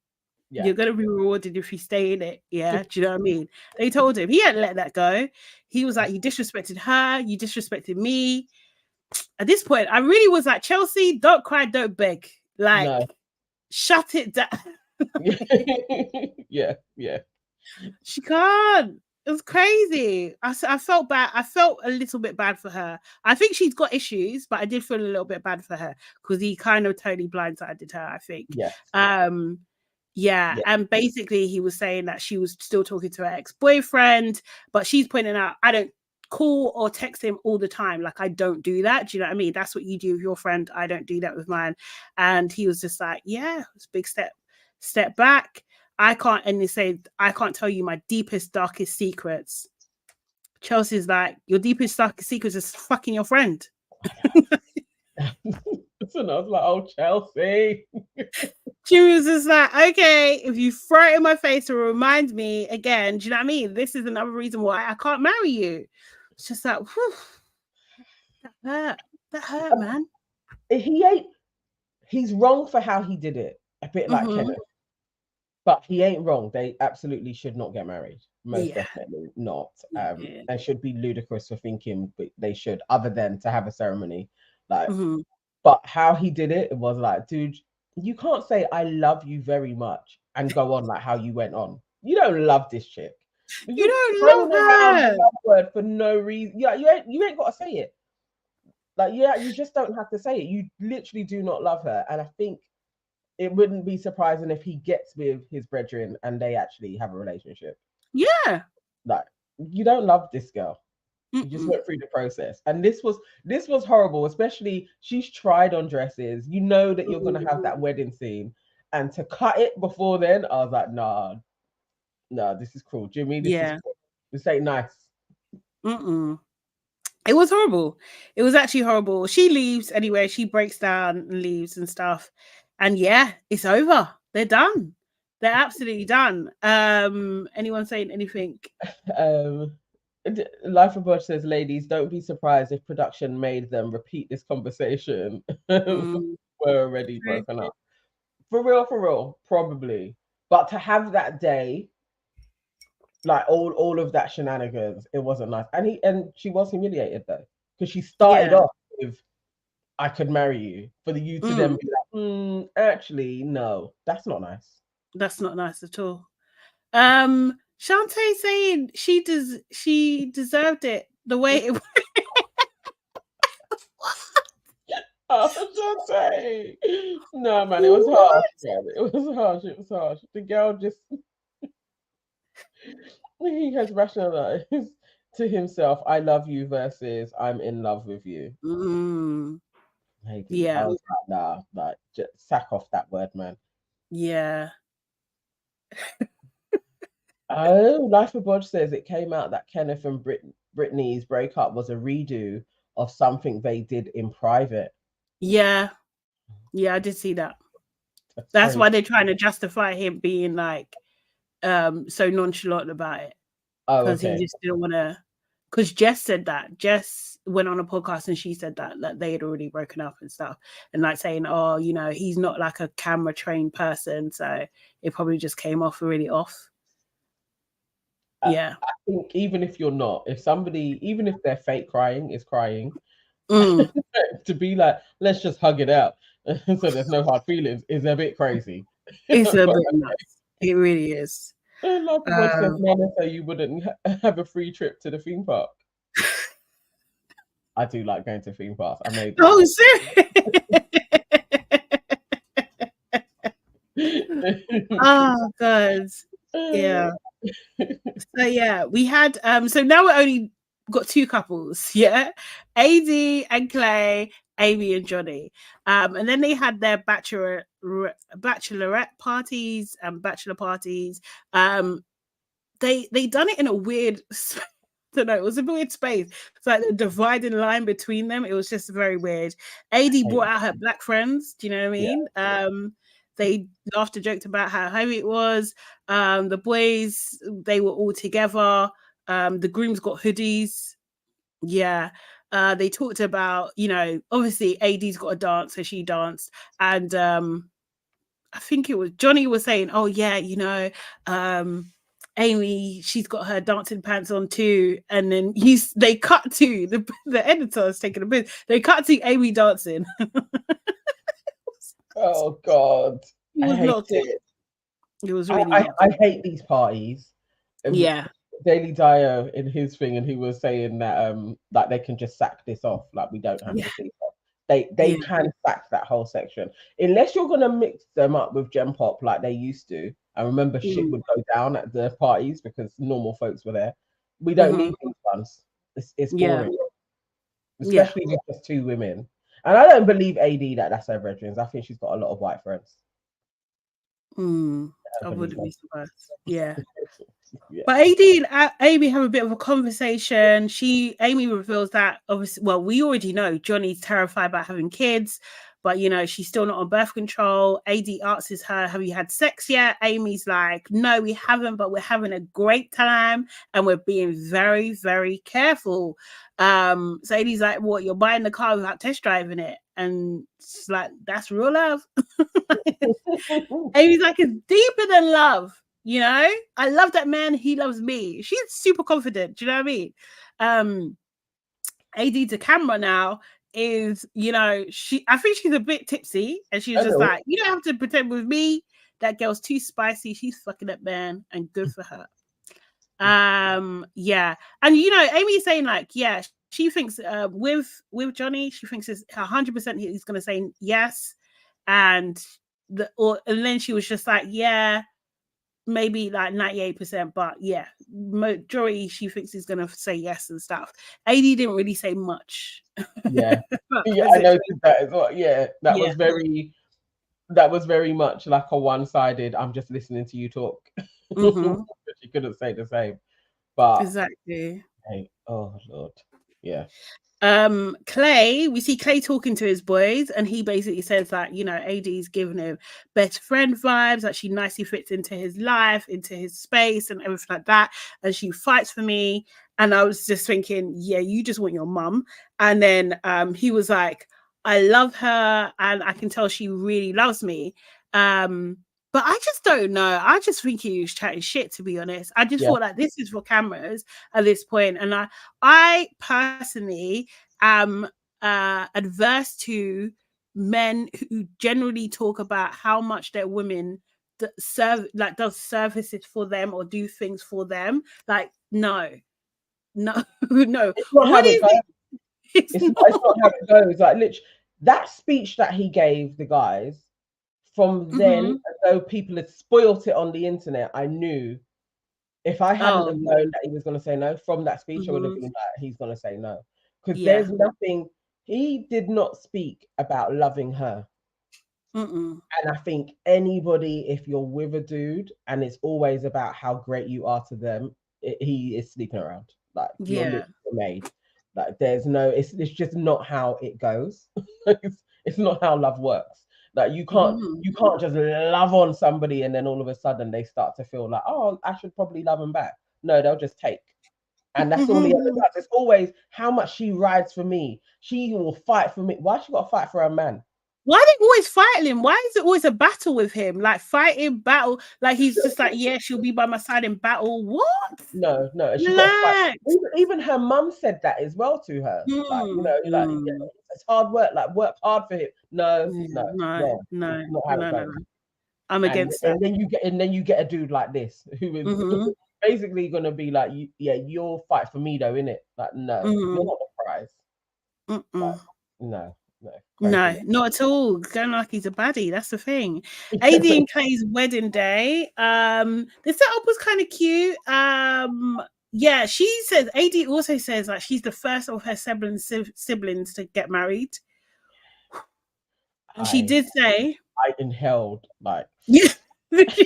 Yeah. You're going to be rewarded if you stay in it. Yeah. Do you know what I mean? They told him he hadn't let that go. He was like, you disrespected her. You disrespected me. At this point, I really was like, Chelsea, don't cry, don't beg. Like, shut it down. Yeah. She can't. It was crazy. I felt bad. I felt a little bit bad for her. I think she's got issues, but I did feel a little bit bad for her because he kind of totally blindsided her, I think. Yeah. And basically he was saying that she was still talking to her ex-boyfriend, but she's pointing out, I don't call or text him all the time. Like, I don't do that. Do you know what I mean? That's what you do with your friend. I don't do that with mine. And he was just like, yeah, it's a big step back. I can't tell you my deepest, darkest secrets. Chelsea's like, your deepest, darkest secrets is fucking your friend. So I was like, oh, Chelsea. She was just like, okay, if you throw it in my face to remind me again, do you know what I mean? This is another reason why I can't marry you. It's just like, whew, that hurt, man. He's wrong for how he did it. A bit like Kenneth. But he ain't wrong. They absolutely should not get married. Most definitely not. And should be ludicrous for thinking they should, other than to have a ceremony. Like, but how he did it, it was like, dude, you can't say I love you very much and go on like how you went on. You don't love this chick. You don't love her. Word for no reason. Yeah, you ain't got to say it. Like, you just don't have to say it. You literally do not love her. And I think it wouldn't be surprising if he gets with his brethren and they actually have a relationship. Yeah. Like, you don't love this girl. You just went through the process. And this was horrible, especially she's tried on dresses. You know that you're going to have that wedding scene. And to cut it before then, I was like, nah, this is cruel. Jimmy, this is cruel. This ain't nice. It was horrible. It was actually horrible. She leaves anyway. She breaks down and leaves and stuff. And yeah, it's over. They're done. They're absolutely done. Anyone saying anything? Life of Budge says, ladies, don't be surprised if production made them repeat this conversation. We're already broken up. For real, probably. But to have that day, like all of that shenanigans, it wasn't nice. And she was humiliated though, because she started off with, I could marry you, for you to then be like, actually, no, that's not nice. That's not nice at all. Shantae saying she deserved it the way it went. Oh, Shantae. No, man, it was harsh. Man. It was harsh. The girl just he has rationalized to himself, I love you versus I'm in love with you. Maybe. I was like, nah, like, just sack off that word, man. Yeah. Oh, Life of Bodge says it came out that Kenneth and Brittany's breakup was a redo of something they did in private. Yeah, I did see that. That's why they're trying to justify him being like so nonchalant about it. Because he just didn't want to. Because Jess said that. Jess went on a podcast and she said that they had already broken up and stuff, and like saying, oh, you know, he's not like a camera trained person, so it probably just came off really off. Yeah, I think even if you're not, even if they're fake crying is crying, to be like, let's just hug it out so there's no hard feelings is a bit crazy. It's a bit nuts. It really is. Like what says Nana, so you wouldn't have a free trip to the theme park. I do like going to theme parks. I made oh god. Yeah. So yeah, we had so now we're only got two couples, yeah, AD and Clay, Amy and Johnny, and then they had their bachelorette parties and bachelor parties. They done it in a weird. I don't know. It was a weird space. It's like the dividing line between them. It was just very weird. AD brought out her black friends. Do you know what I mean? They laughed and joked about how heavy it was. The boys, they were all together. The grooms got hoodies. Yeah. They talked about, obviously AD's got a dance, so she danced. And I think it was Johnny was saying, oh yeah, Amy, she's got her dancing pants on too. And then they cut to the editor is taking a bit. They cut to Amy dancing. Oh God. It was not good. It was really not I hate these parties. Yeah. Daily Dio in his thing, and he was saying that like they can just sack this off, like we don't have to see that. They can sack that whole section unless you're gonna mix them up with Gem Pop like they used to. I remember shit would go down at the parties because normal folks were there. We don't need these ones. It's boring, especially with just two women. And I don't believe AD that's her brethren. I think she's got a lot of white friends. I wouldn't be surprised. Yeah. But AD and Amy have a bit of a conversation. Amy reveals that obviously, well, we already know Johnny's terrified about having kids, but she's still not on birth control. AD asks her, have you had sex yet? Amy's like, no, we haven't, but we're having a great time and we're being very, very careful. So AD's like, what, you're buying the car without test driving it? And it's like, that's real love. Amy's like, it's deeper than love. I love that man. He loves me. She's super confident. Do you know what I mean? AD to camera now is, I think she's a bit tipsy, and she's just like, you don't have to pretend with me. That girl's too spicy. She's fucking that man, and good for her. Yeah, and Amy's saying like, yeah, she thinks with Johnny, she thinks it's 100% he's gonna say yes, and then she was just like, yeah. Maybe like 98%, but yeah, majority she thinks he's gonna say yes and stuff. AD didn't really say much. Yeah, I noticed that as well. Yeah, that was very much like a one-sided. I'm just listening to you talk. She couldn't say the same, but exactly. Hey, oh Lord, yeah. Clay, we see Clay talking to his boys, and he basically says that AD's giving him best friend vibes, that she nicely fits into his life, into his space and everything like that, and she fights for me. And I was just thinking, yeah, you just want your mum. And then he was like, I love her and I can tell she really loves me. But I just don't know. I just think he was chatting shit, to be honest. I just thought like this is for cameras at this point. And I personally am adverse to men who generally talk about how much their women does services for them or do things for them. Like, no. It's not how it goes. It's not how it goes. Like, literally, that speech that he gave the guys, from then, although people had spoilt it on the internet, I knew if I hadn't known that he was going to say no from that speech, I would have been like, he's going to say no. Because there's nothing, he did not speak about loving her. And I think anybody, if you're with a dude and it's always about how great you are to them, he is sleeping around. Like, you're made. Like, there's no, it's just not how it goes. It's not how love works. Like, you can't just love on somebody and then all of a sudden they start to feel like, oh, I should probably love them back. No, they'll just take. And that's all he ever does. It's always how much she rides for me. She will fight for me. Why she got to fight for her man? Why are they always fighting him? Why is it always a battle with him? Like, fighting, battle. Like, he's just like, yeah, she'll be by my side in battle. What? No. She got to fight. Even her mum said that as well to her. Like, it's hard work. Like, work hard for him. No. I'm against that. And then you get a dude like this who is basically gonna be like, you'll fight for me though, innit? Like, no, you're not the prize. Like, no. No, not at all. Going like he's a baddie. That's the thing. AD and Clay's wedding day. The setup was kind of cute. Yeah, she says, AD also says like she's the first of her siblings to get married. And she did say, I inhaled like. yeah. That's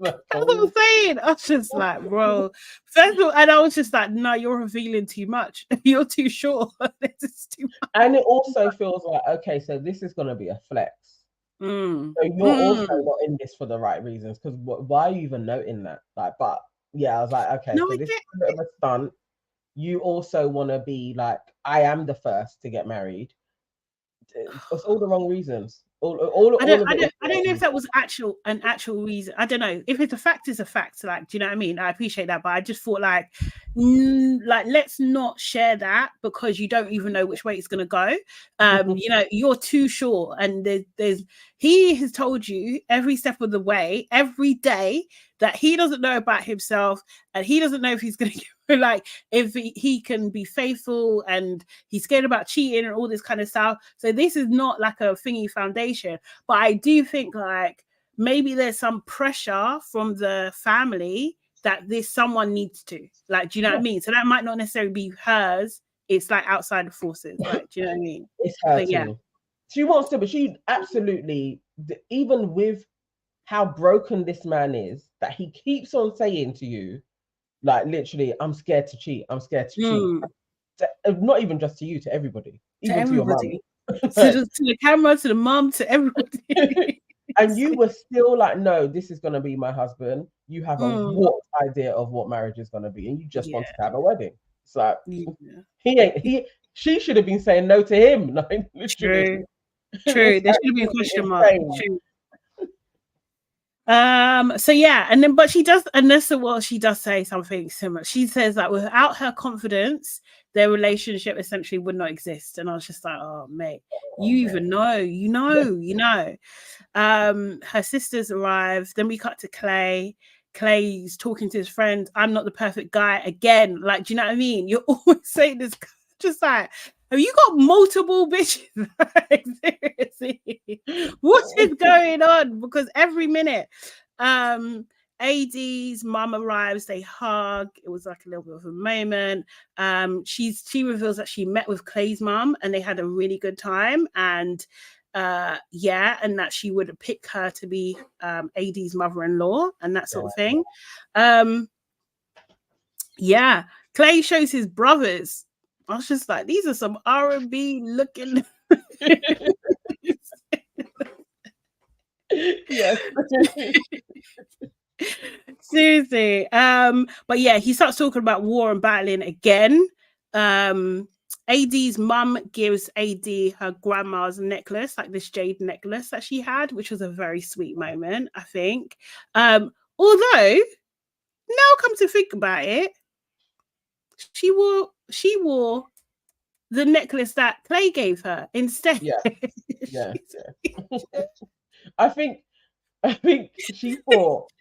Like, what I'm saying. I was just like, bro. First of all, and I was just like, no, you're revealing too much. You're too short. This is too much. and it also feels like, okay, so this is gonna be a flex. So you're also not in this for the right reasons, because why are you even noting that? Like, but yeah, I was like, okay, No, so I this get is a bit of a stunt. You also want to be like, I am the first to get married. It's all the wrong reasons. I don't know if that was an actual reason. I don't know if it's a fact. It's a fact. Like, do you know what I mean? I appreciate that, but I just thought like let's not share that because you don't even know which way it's gonna go. You know, you're too short, and he has told you every step of the way, every day, that he doesn't know about himself, and he doesn't know if he's gonna like if he can be faithful, and he's scared about cheating and all this kind of stuff. So this is not like a thingy foundation, but I do think like maybe there's some pressure from the family that someone needs to, like, do you know what I mean? So that might not necessarily be hers. It's like outside the forces, like, do you know what I mean? It's her But too. yeah. She wants to, but she absolutely, even with how broken this man is, that he keeps on saying to you, like, literally, I'm scared to cheat. I'm scared to cheat. Not even just to you, to everybody, even to your mum. To the camera, to the mum, to everybody. And you were still like, no, this is going to be my husband. You have a warped idea of what marriage is going to be, and you just wanted to have a wedding. It's like, she should have been saying no to him. Like, literally. True. There should have been a question mark. True. So yeah, and then but she does, and that's what she does say something similar. She says that without her confidence, their relationship essentially would not exist. And I was just like, oh mate, you know. Her sisters arrive, then we cut to Clay's talking to his friend. I'm not the perfect guy again. Like, do you know what I mean? You're always saying this, just like, have you got multiple bitches? Like, seriously, what is going on? Because every minute, AD's mum arrives, they hug. It was like a little bit of a moment. She reveals that she met with Clay's mum and they had a really good time, and and that she would pick her to be AD's mother-in-law and that sort of thing. Clay shows his brothers. I was just like, these are some R&B looking. Yes. Seriously. But yeah, he starts talking about war and battling again. AD's mum gives AD her grandma's necklace, like this jade necklace that she had, which was a very sweet moment, I think. Although, now come to think about it, she wore the necklace that Clay gave her instead. Yeah. I think she thought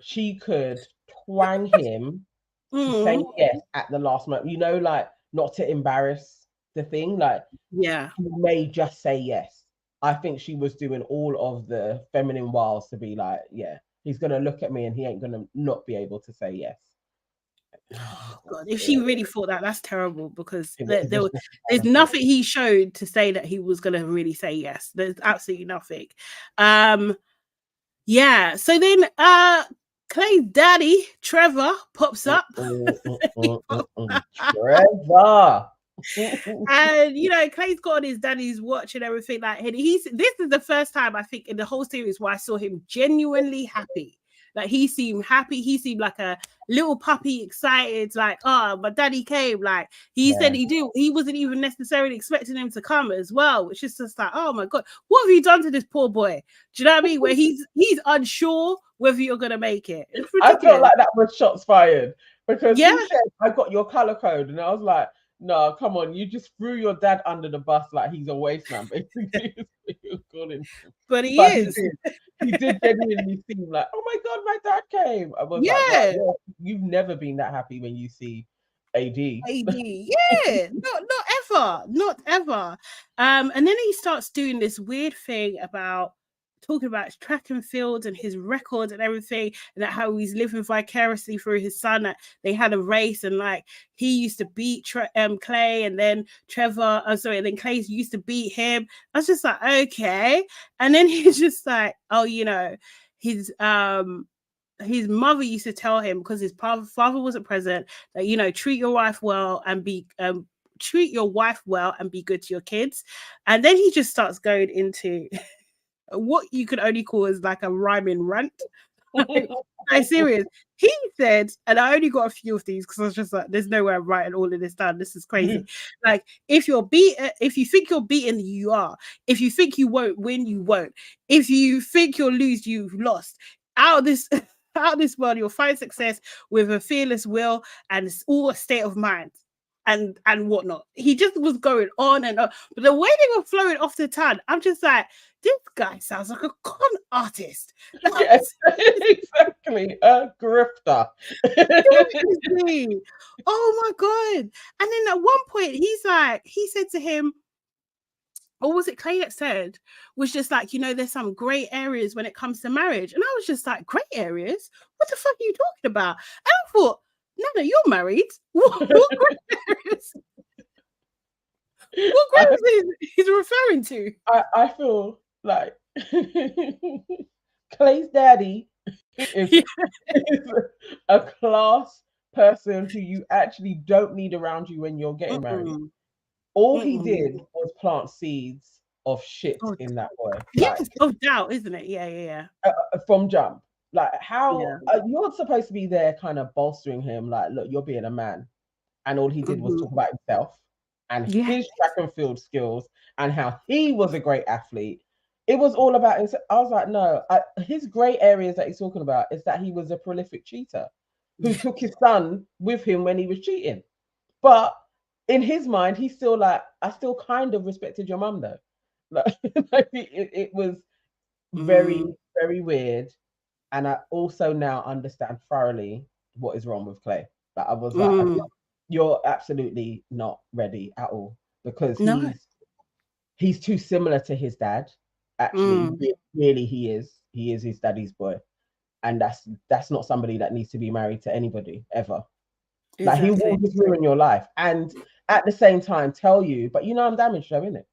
she could twang him to say yes at the last moment. You know, like, not to embarrass the thing. Like, he may just say yes. I think she was doing all of the feminine wiles to be like, yeah, he's gonna look at me and he ain't gonna not be able to say yes. Oh God, if she really thought that, that's terrible, because there's nothing he showed to say that he was gonna really say yes. There's absolutely nothing. So then Clay's daddy, Trevor, pops up. Trevor. And you know, Clay's got on his daddy's watch and everything. Like, this is the first time I think in the whole series where I saw him genuinely happy. Like, he seemed happy. He seemed like a little puppy, excited. Like, oh, my daddy came. Like, he said he wasn't even necessarily expecting him to come as well, which is just like, oh my God, what have you done to this poor boy? Do you know what I mean? Where he's unsure whether you're gonna make it. I felt like that was shots fired, because he said, I got your color code, and I was like, no, come on, you just threw your dad under the bus like he's a waste man, basically. But he is. He did genuinely seem like, oh my God, my dad came. I was like, well, you've never been that happy when you see AD. Not ever. And then he starts doing this weird thing about talking about his track and field and his record and everything, and that how he's living vicariously through his son. That they had a race, and like he used to beat Clay, and then Trevor. And then Clay used to beat him. I was just like, okay. And then he's just like, oh, you know, his mother used to tell him, because his father wasn't present, that, you know, treat your wife well and be good to your kids. And then he just starts going into what you could only call as like a rhyming rant. I'm serious. He said, and I only got a few of these because I was just like, there's no way I'm writing all of this down. This is crazy. Like, if you think you're beaten, you are. If you think you won't win, you won't. If you think you'll lose, you've lost. Out of this world, you'll find success with a fearless will and all a state of mind. And whatnot. He just was going on and on. But the way they were flowing off the tongue, I'm just like, this guy sounds like a con artist. Yes, exactly. A grifter. Oh my God. And then at one point, he said to him, or was it Clay that said, was just like, you know, there's some gray areas when it comes to marriage. And I was just like, gray areas? What the fuck are you talking about? And I thought, no, you're married. What gray areas? What gray areas he's referring to? I feel like Clay's daddy is a class person who you actually don't need around you when you're getting married. All he did was plant seeds of shit in that boy. Yes, like, of doubt, isn't it? Yeah. From jump. Like, how you're supposed to be there kind of bolstering him, like, look, you're being a man. And all he did was talk about himself and his track and field skills and how he was a great athlete. It was all about himself. I was like, no, his great areas that he's talking about is that he was a prolific cheater who took his son with him when he was cheating. But in his mind, he's still like, I still kind of respected your mum though. Like, it was very, very weird. And I also now understand thoroughly what is wrong with Clay. But I was like, you're absolutely not ready at all, because he's too similar to his dad. Actually, really, he is his daddy's boy, and that's not somebody that needs to be married to anybody ever. Exactly. Like, he will just ruin your life, and at the same time tell you, but you know I'm damaged, though, isn't it?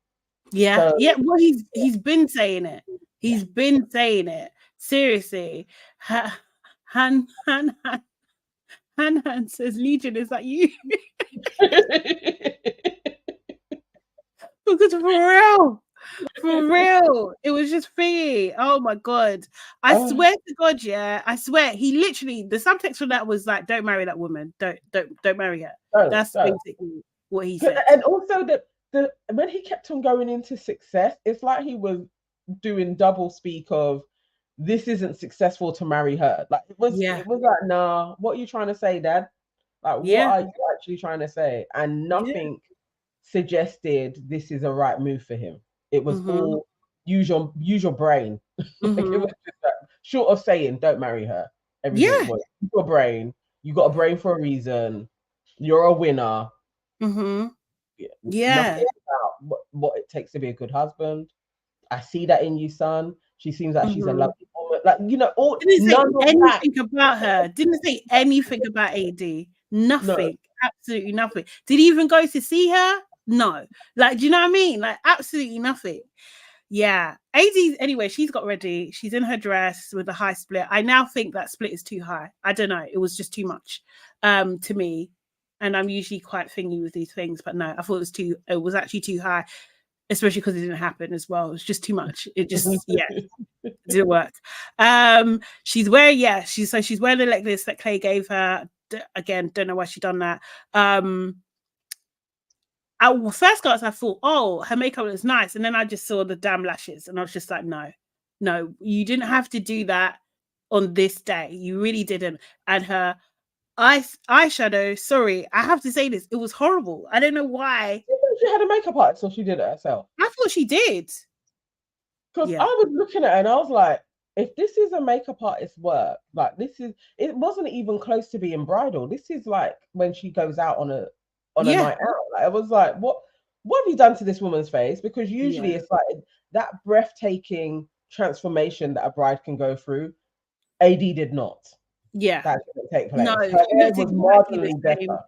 Yeah, so, yeah. Well, he's been saying it. He's been saying it. Seriously, Han says, Legion, is that you? Because for real, it was just thingy. Oh my God, I swear to God, I swear, he literally, the subtext for that was like, don't marry that woman, don't marry her. That's basically what he said. And also the when he kept on going into success, it's like he was doing double speak of, this isn't successful to marry her. Like, it was like, nah, what are you trying to say, Dad? Like, what are you actually trying to say? And nothing suggested this is a right move for him. It was all use your brain. Like, it was just like, short of saying don't marry her. Everything was, use your brain. You got a brain for a reason. You're a winner. Nothing about what it takes to be a good husband. I see that in you, son. She seems like she's a lovely woman. Like, you know, all didn't say anything about her. Didn't say anything about AD. Nothing. No. Absolutely nothing. Did he even go to see her? No. Like, do you know what I mean? Like, absolutely nothing. Yeah. AD, anyway, she's got ready. She's in her dress with the high split. I now think that split is too high. I don't know. It was just too much to me. And I'm usually quite thingy with these things, but no, I thought it was actually too high. Especially because it didn't happen as well. It was just too much. It just, it didn't work. She's wearing the necklace that Clay gave her. Again, don't know why she done that. At first glance, I thought, oh, her makeup looks nice. And then I just saw the damn lashes. And I was just like, no, you didn't have to do that on this day. You really didn't. And her eyeshadow, sorry, I have to say this, it was horrible. I don't know why. She had a makeup artist, or she did it herself? I thought she did. Because I was looking at her and I was like, if this is a makeup artist's work, like, it wasn't even close to being bridal. This is like when she goes out on a night out. Like, I was like, what have you done to this woman's face? Because usually it's like that breathtaking transformation that a bride can go through. AD did not. Yeah. That didn't take place. No, Her she hair looked was exactly marginally the same. better.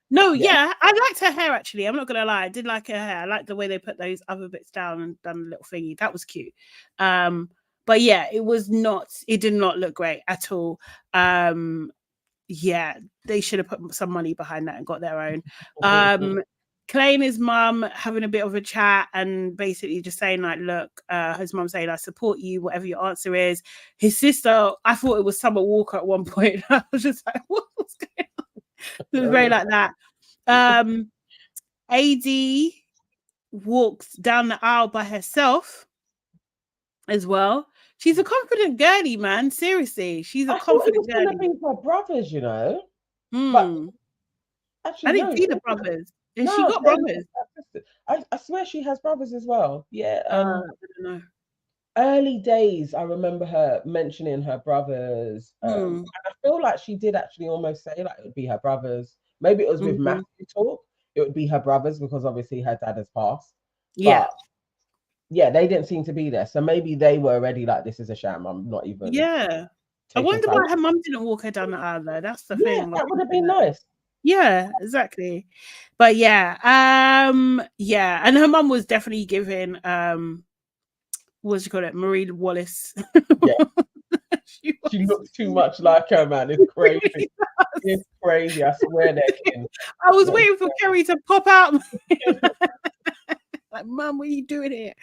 No, Yeah. yeah, I liked her hair actually. I'm not gonna lie, I did like her hair. I liked the way they put those other bits down and done a little thingy. That was cute. But yeah, it did not look great at all. Yeah, they should have put some money behind that and got their own. Clay and his mum having a bit of a chat and basically just saying like, look, his mum saying, I support you, whatever your answer is. His sister, I thought it was Summer Walker at one point. I was just like, what's going on? It was very like that. AD walks down the aisle by herself as well. She's a confident girlie, man. Seriously, she's a confident girlie. I think her brothers, you know. But actually, I didn't see the brothers. Has she got brothers? I swear she has brothers as well. Yeah. I don't know. Early days, I remember her mentioning her brothers. And I feel like she did actually almost say like it would be her brothers. Maybe it was with Matthew talk. It would be her brothers because obviously her dad has passed. Yeah. But yeah, they didn't seem to be there. So maybe they were already like, this is a sham. I'm not even. Yeah. I wonder why her mum didn't walk her down the aisle though. That's the thing. That would have been nice. Yeah, exactly. But yeah, yeah, and her mum was definitely giving what do you call it, Marie Wallace. Yeah. She looks too much like her, man. It's crazy. Really it's crazy. I swear they're kin. I was waiting for Kerry to pop out. Like, Mum, what are you doing here?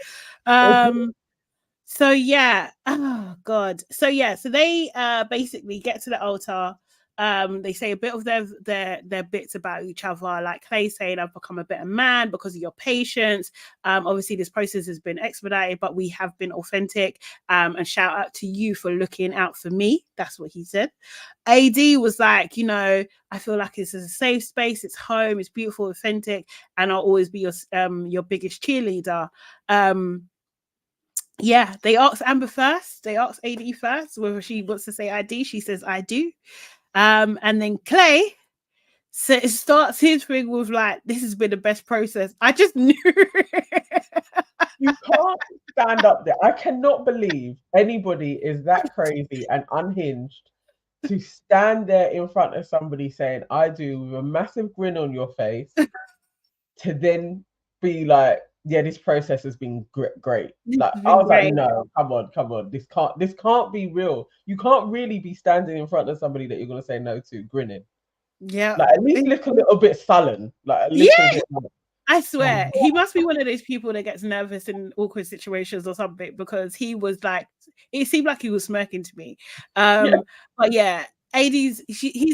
So yeah, oh god. So yeah, so they basically get to the altar. They say a bit of their bits about each other, like Clay saying, I've become a better man because of your patience. Obviously this process has been expedited, but we have been authentic. And shout out to you for looking out for me. That's what he said. AD was like, you know, I feel like this is a safe space, it's home, it's beautiful, authentic, and I'll always be your biggest cheerleader. Yeah, they asked Amber first, they asked AD first whether she wants to say I do. She says I do. And then Clay starts his thing with like, this has been the best process. I just knew. You can't stand up there. I cannot believe anybody is that crazy and unhinged to stand there in front of somebody saying I do with a massive grin on your face to then be like, yeah, this process has been great. Like I was like, no, come on, this can't be real. You can't really be standing in front of somebody that you're gonna say no to, grinning. Yeah, like at least look a little bit sullen. Like a little bit. I swear he must be one of those people that gets nervous in awkward situations or something, because he was like, it seemed like he was smirking to me. But yeah, he's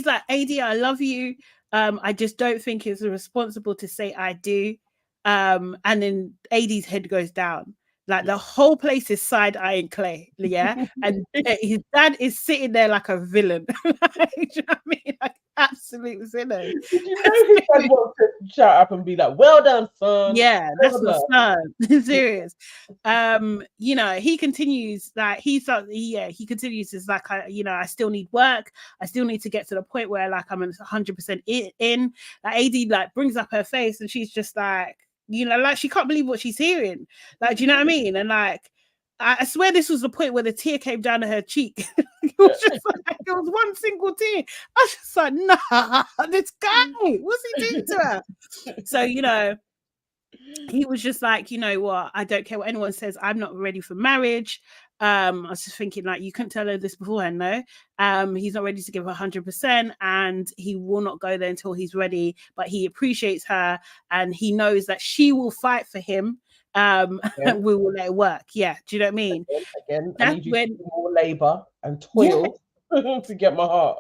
like, AD, I love you. I just don't think it's responsible to say I do. And then AD's head goes down. Like the whole place is side-eyeing Clay, yeah, and his dad is sitting there like a villain. Like, do you know what I mean? Like absolute villain. Did you know his dad wants to shout up and be like, "Well done, son." Yeah, that's my son. Serious. You know, he continues like he continues as like, I still need work. I still need to get to the point where like I'm 100% in. Like AD like brings up her face and she's just like, you know, like she can't believe what she's hearing. Like, do you know what I mean? And like, I swear this was the point where the tear came down to her cheek. It was just like, it was one single tear. I was just like, nah, this guy, what's he doing to her? So, you know, he was just like, you know what, I don't care what anyone says, I'm not ready for marriage. I was just thinking, like, you couldn't tell her this beforehand, no? He's not ready to give her 100%, and he will not go there until he's ready, but he appreciates her, and he knows that she will fight for him. We will let it work. Yeah, do you know what I mean? Again, I need you to do more labor and toil to get my heart.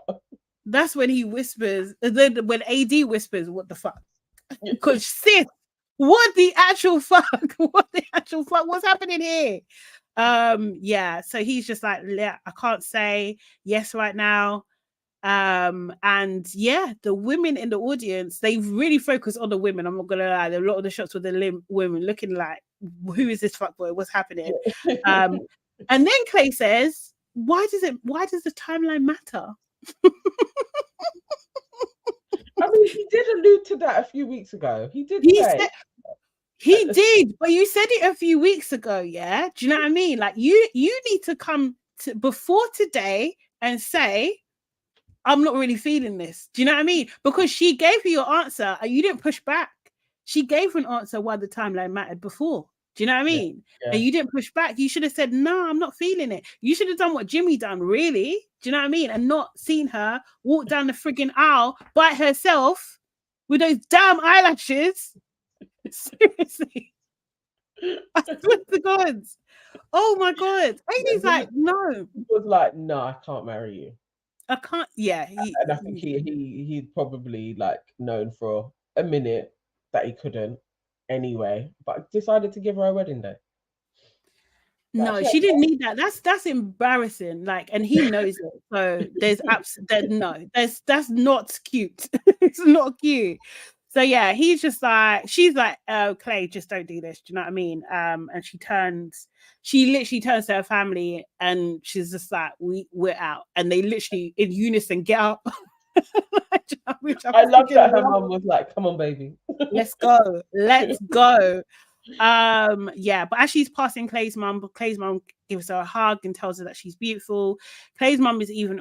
That's when he whispers, then when AD whispers, what the fuck? Because sis, what the actual fuck? What the actual fuck? What's happening here? Yeah, so he's just like, yeah, I can't say yes right now. And yeah, the women in the audience, they really focus on the women. I'm not gonna lie, a lot of the shots with the women looking like, who is this fuckboy? What's happening? And then Clay says, why does the timeline matter? I mean, he did allude to that a few weeks ago. He did say. He did, but you said it a few weeks ago, yeah? Do you know what I mean? Like you need to come to before today and say, I'm not really feeling this. Do you know what I mean? Because she gave you your answer and you didn't push back. She gave an answer while the timeline mattered before. Do you know what I mean? Yeah. And you didn't push back. You should have said, no, I'm not feeling it. You should have done what Jimmy done, really. Do you know what I mean? And not seen her walk down the frigging aisle by herself with those damn eyelashes. Seriously. I swear to God. Oh my God. Amy's like, no. He was like, no, I can't marry you. I can't. Yeah. And I think he's probably like known for a minute that he couldn't anyway, but decided to give her a wedding day. No, she didn't need that. That's embarrassing. Like, and he knows it. So there's that's not cute. It's not cute. So yeah, he's just like, she's like, oh, Clay, just don't do this. Do you know what I mean? And she literally turns to her family and she's just like, we're out. And they literally in unison get up. I love that her mum was like, come on, baby. Let's go. Let's go. Yeah, but as she's passing Clay's mum gives her a hug and tells her that she's beautiful. Clay's mum is even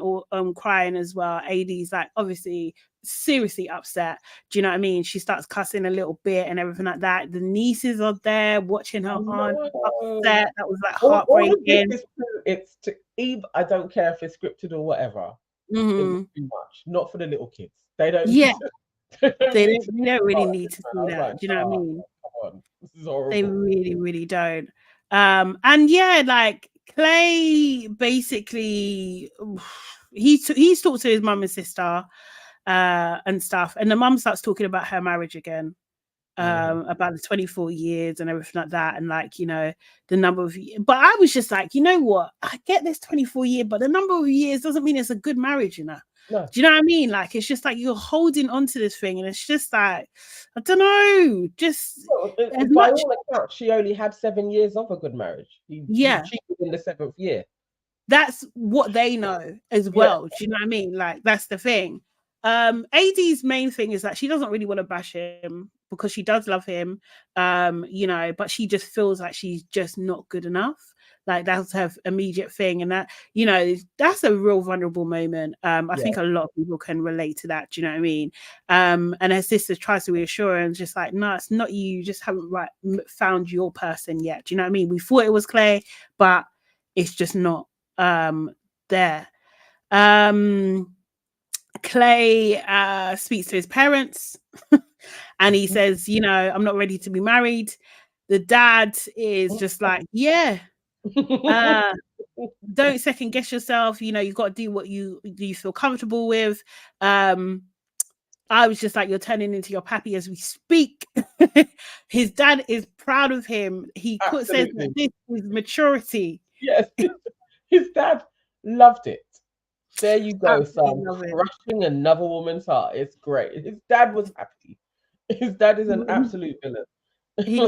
crying as well. AD's like obviously seriously upset. Do you know what I mean? She starts cussing a little bit and everything like that. The nieces are there watching her aunt upset. That was like heartbreaking. It's to Eve. I don't care if it's scripted or whatever. Mm-hmm. It's too much. Not for the little kids. They don't. Yeah. They don't really need to see that. Like, do you know what I mean? Come on. This is horrible. They really, really don't. And yeah, like Clay basically he's talked to his mum and sister and stuff, and the mum starts talking about her marriage again, about the 24 years and everything like that, and like, you know, the number of years. But I was just like, you know what, I get this 24 years, but the number of years doesn't mean it's a good marriage, you know. No. Do you know what I mean? Like, it's just like you're holding on to this thing, and it's just like, I don't know, just by all accounts, she only had 7 years of a good marriage. He cheated in the 7th year. That's what they know as well. Do you know what I mean? Like, that's the thing. AD's main thing is that she doesn't really want to bash him because she does love him, you know, but she just feels like she's just not good enough. Like, that's her immediate thing, and that, you know, that's a real vulnerable moment. I think a lot of people can relate to that. Do you know what I mean? And her sister tries to reassure her and just like, no, it's not you. You just haven't found your person yet. Do you know what I mean? We thought it was Clay, but it's just not there. Clay speaks to his parents and he says, you know, I'm not ready to be married. The dad is just like, yeah, don't second guess yourself. You know, you've got to do what you feel comfortable with. I was just like, you're turning into your pappy as we speak. His dad is proud of him. He says that this is maturity. Yes, his dad loved it. There you go, son. Crushing another woman's heart. It's great. His dad was happy. His dad is an absolute villain. He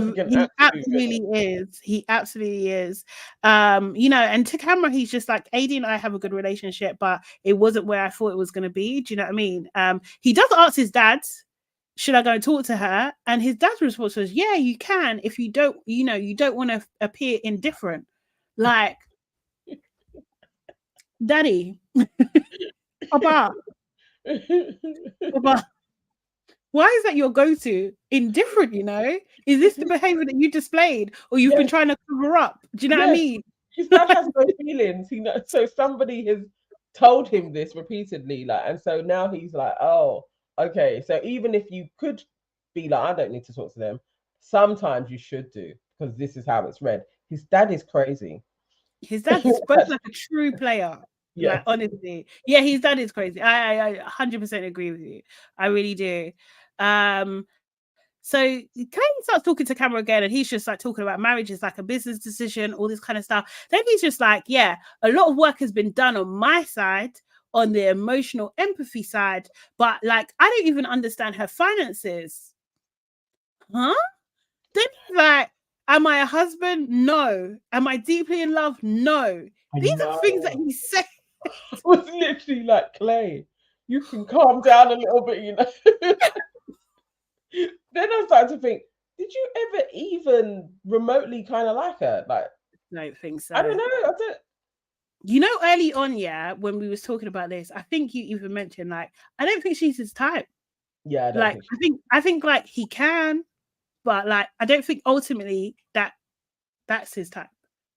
absolutely is. He absolutely is. You know, and to camera, he's just like, AD and I have a good relationship, but it wasn't where I thought it was going to be. Do you know what I mean? He does ask his dad, should I go and talk to her? And his dad's response was, yeah, you can, if you don't, you know, you don't want to appear indifferent. Like, Daddy, Papa, why is that your go-to? Indifferent, you know? Is this the behavior that you displayed, or you've been trying to cover up? Do you know what I mean? His dad has no feelings. He knows. So somebody has told him this repeatedly, like, and so now he's like, oh, okay. So even if you could be like, I don't need to talk to them, sometimes you should do, because this is how it's read. His dad is crazy. His dad is both like a true player. Yeah, like, honestly. Yeah, his dad is crazy. I 100% agree with you. I really do. So Clay starts talking to camera again, and he's just like talking about marriage is like a business decision, all this kind of stuff. Then he's just like, yeah, a lot of work has been done on my side, on the emotional empathy side, but like, I don't even understand her finances. Huh? Then he's like, am I a husband? No. Am I deeply in love? No. These are things that he said. It was literally like, Clay, you can calm down a little bit, you know. Then I started to think, did you ever even remotely kind of like her? Like, I don't think so. I don't know. I don't. You know, early on, yeah, when we was talking about this, I think you even mentioned like, I don't think she's his type. Yeah, I don't Like, think. I think like he can, but like, I don't think ultimately that's his type.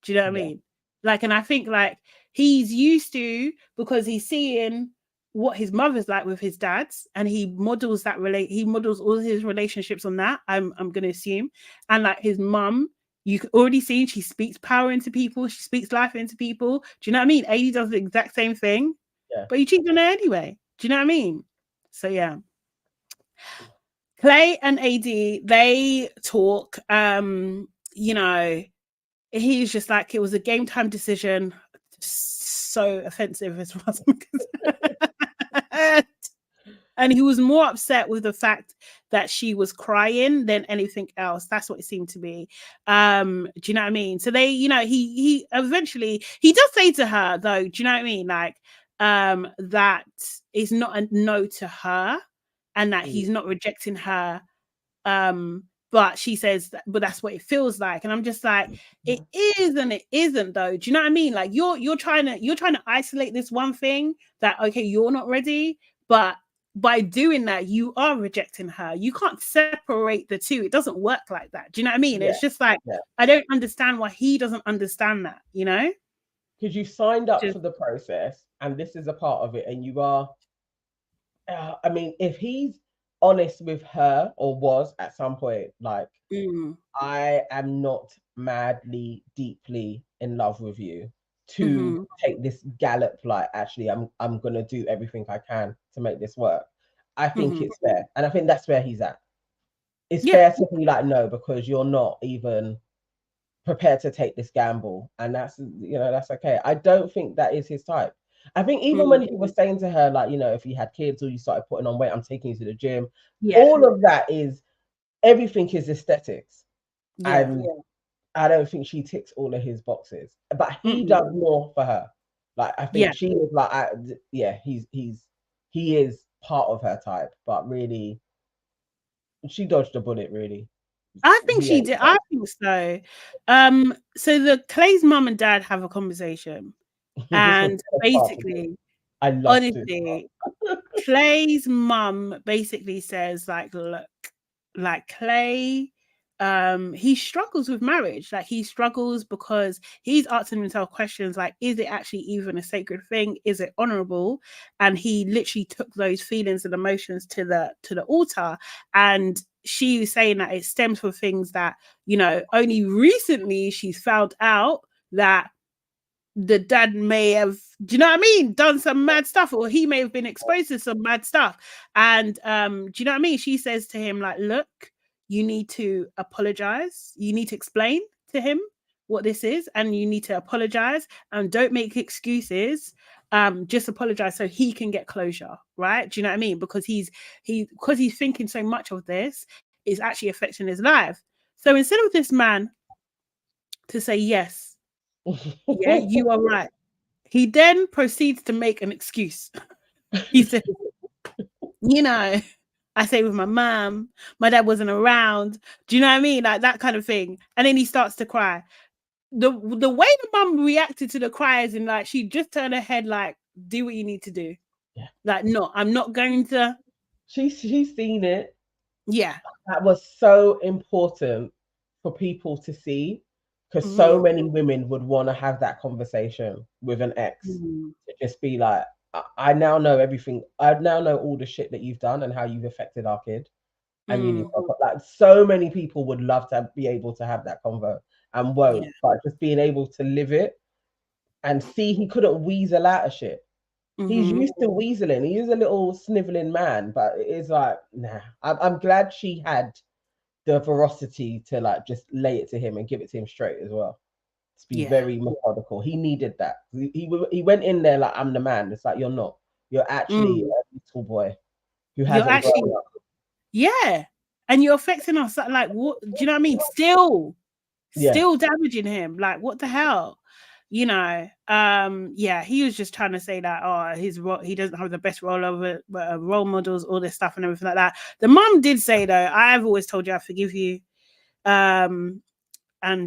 Do you know what I Yeah. mean? Like, and I think like he's used to, because he's seeing what his mother's like with his dads, and he models he models all his relationships on that. I'm gonna assume, and like his mum, you can already see she speaks power into people, she speaks life into people. Do you know what I mean? AD does the exact same thing, Yeah. but he cheats on her anyway. Do you know what I mean? So yeah. Clay and AD, they talk. You know, he's just like, it was a game time decision. So offensive as far as I'm concerned. And he was more upset with the fact that she was crying than anything else. That's what it seemed to be. Do you know what I mean? So they, you know, he eventually, he does say to her though, do you know what I mean? Like, that is not a no to her, and that he's not rejecting her. But she says, but that's what it feels like. And I'm just like, it is and it isn't though. Do you know what I mean? Like you're trying to isolate this one thing that, okay, you're not ready, but by doing that, you are rejecting her. You can't separate the two. It doesn't work like that. Do you know what I mean? Yeah. It's just like, Yeah. I don't understand why he doesn't understand that, you know? Because you signed up Just- for the process, and this is a part of it, and you are. I mean, if he's honest with her, or was at some point, like, I am not madly, deeply in love with you to take this gallop. Like, actually, I'm gonna do everything I can to make this work. I think it's fair, and I think that's where he's at. It's fair to be like, no, because you're not even prepared to take this gamble, and that's, you know, that's okay. I don't think that is his type. I think even when he was saying to her, like, you know, if you had kids or you started putting on weight, I'm taking you to the gym. All of that is, everything is aesthetics. And I don't think she ticks all of his boxes, but he does more for her. Like, I think she is like, he is part of her type, but really, she dodged a bullet, really. I think she did. I think so. So the Clay's mum and dad have a conversation, and basically, I love honestly, Clay's mum basically says, like, look, like Clay, he struggles with marriage. Like, he struggles because he's asking himself questions like, is it actually even a sacred thing? Is it honorable? And he literally took those feelings and emotions to the altar. And she was saying that it stems from things that, you know, only recently she's found out that the dad may have, do you know what I mean, done some mad stuff, or he may have been exposed to some mad stuff. And do you know what I mean? She says to him, like, look, you need to apologize. You need to explain to him what this is, and you need to apologize, and don't make excuses. Just apologize so he can get closure, right? Do you know what I mean? Because he's thinking so much of this is actually affecting his life. So instead of this man to say, yes, yeah, you are right, he then proceeds to make an excuse. He said, you know, I say with my mom, my dad wasn't around. Do you know what I mean? Like that kind of thing. And then he starts to cry. The way the mum reacted to the cries, and like she just turned her head, like, do what you need to do. Yeah. Like, no, I'm not going to. She's seen it. Yeah. That was so important for people to see, because so many women would want to have that conversation with an ex. To just be like, I now know everything. I now know all the shit that you've done and how you've affected our kid. And you need to, like, so many people would love to be able to have that convo and won't, but just being able to live it and see he couldn't weasel out of shit. He's used to weaseling. He is a little sniveling man, but it is like, nah. I'm glad she had the veracity to, like, just lay it to him and give it to him straight as well. To be very methodical. He needed that. He went in there like, I'm the man. It's like, you're not. You're actually a little boy who hasn't grown up. Yeah. And you're affecting us. Like, what? Do you know what I mean? Still damaging him. Like, what the hell? You know, he was just trying to say that, oh, he doesn't have the best role models, all this stuff and everything like that. The mum did say, though, I've always told you I forgive you. And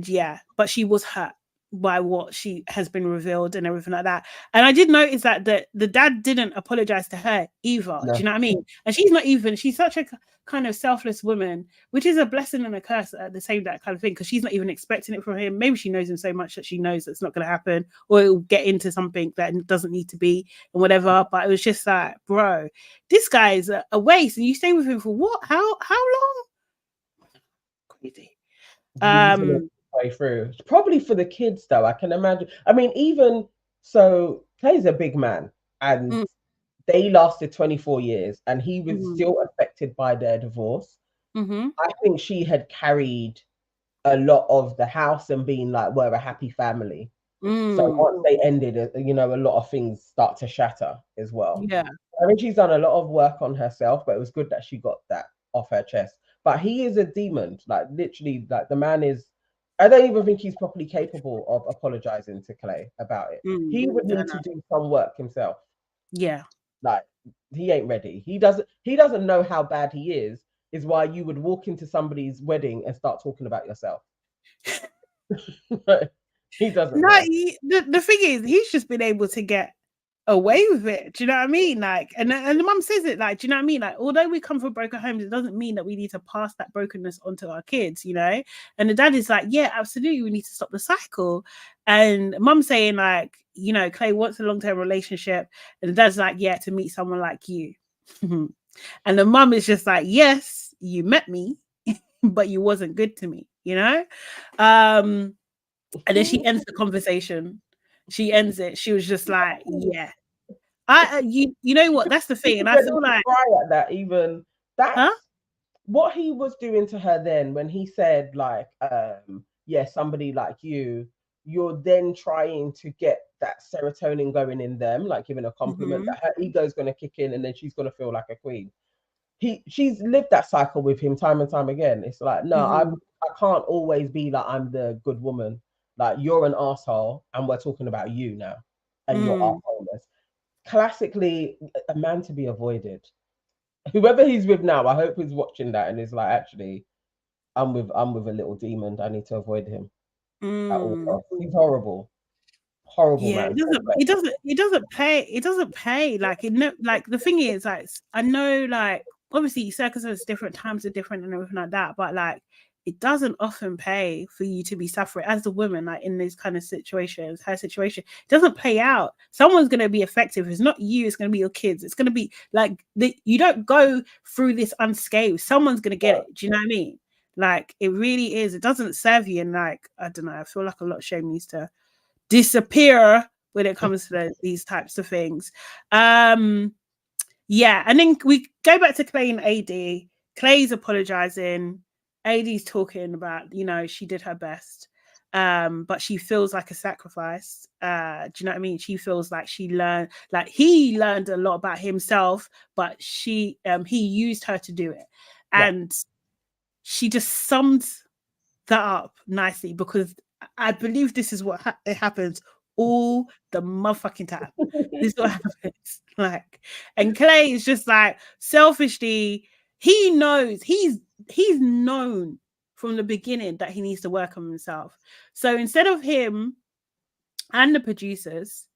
yeah, but she was hurt by what she has been revealed and everything like that. And I did notice that the dad didn't apologize to her either. No. Do you know what I mean? And she's such a kind of selfless woman, which is a blessing and a curse at the same that kind of thing, because she's not even expecting it from him. Maybe she knows him so much that she knows it's not going to happen, or it'll get into something that doesn't need to be and whatever. But it was just like, bro, this guy is a waste, and you stay with him for what? How long? Crazy. Way through. It's probably for the kids though, I can imagine. I mean, even so, Clay's a big man, and they lasted 24 years, and he was still affected by their divorce. I think she had carried a lot of the house and been like, we're a happy family. So once they ended, you know, a lot of things start to shatter as well. Yeah. I mean, she's done a lot of work on herself, but it was good that she got that off her chest. But he is a demon, like literally, like the man is. I don't even think he's properly capable of apologizing to Clay about it. He would need to do some work himself. Yeah. Like he ain't ready. He doesn't know how bad he is why you would walk into somebody's wedding and start talking about yourself. He doesn't know. The thing is, he's just been able to get away with it. Do you know what I mean? Like, and the mum says it, like, do you know what I mean? Like, although we come from broken homes, it doesn't mean that we need to pass that brokenness onto our kids, you know? And the dad is like, yeah, absolutely, we need to stop the cycle. And mum saying, like, you know, Clay wants a long-term relationship, and the dad's like, yeah, to meet someone like you. And the mum is just like, yes, you met me, but you wasn't good to me, you know? And then she ends the conversation. She ends it. She was just like, yeah. You know what? That's the thing. And I feel like cry at that even. That's what he was doing to her then when he said, like, yeah, somebody like you, you're then trying to get that serotonin going in them, like giving a compliment that her ego's gonna kick in and then she's gonna feel like a queen. She's lived that cycle with him time and time again. It's like, no, I can't always be like I'm the good woman. Like you're an asshole, and we're talking about you now, and your assholeness. Classically, a man to be avoided. Whoever he's with now, I hope he's watching that and is like, actually, I'm with a little demon. I need to avoid him at all costs. He's horrible. Horrible man. It doesn't pay. Like like the thing is, like, I know, like, obviously circumstances different, times are different and everything like that, but like it doesn't often pay for you to be suffering as a woman, like in these kind of situations. Her situation doesn't play out. Someone's going to be affected. If it's not you, it's going to be your kids. It's going to be like you don't go through this unscathed. Someone's going to get it. Do you know what I mean? Like it really is. It doesn't serve you. And like, I don't know, I feel like a lot of shame needs to disappear when it comes to these types of things. Yeah, and then we go back to Clay and AD. Clay's apologizing. AD's talking about, you know, she did her best, but she feels like a sacrifice. Do you know what I mean? She feels like he learned a lot about himself, but he used her to do it. And she just summed that up nicely, because I believe this is what happens all the motherfucking time. This is what happens. Like, and Clay is just like, selfishly, he knows, he's known from the beginning that he needs to work on himself. So instead of him and the producers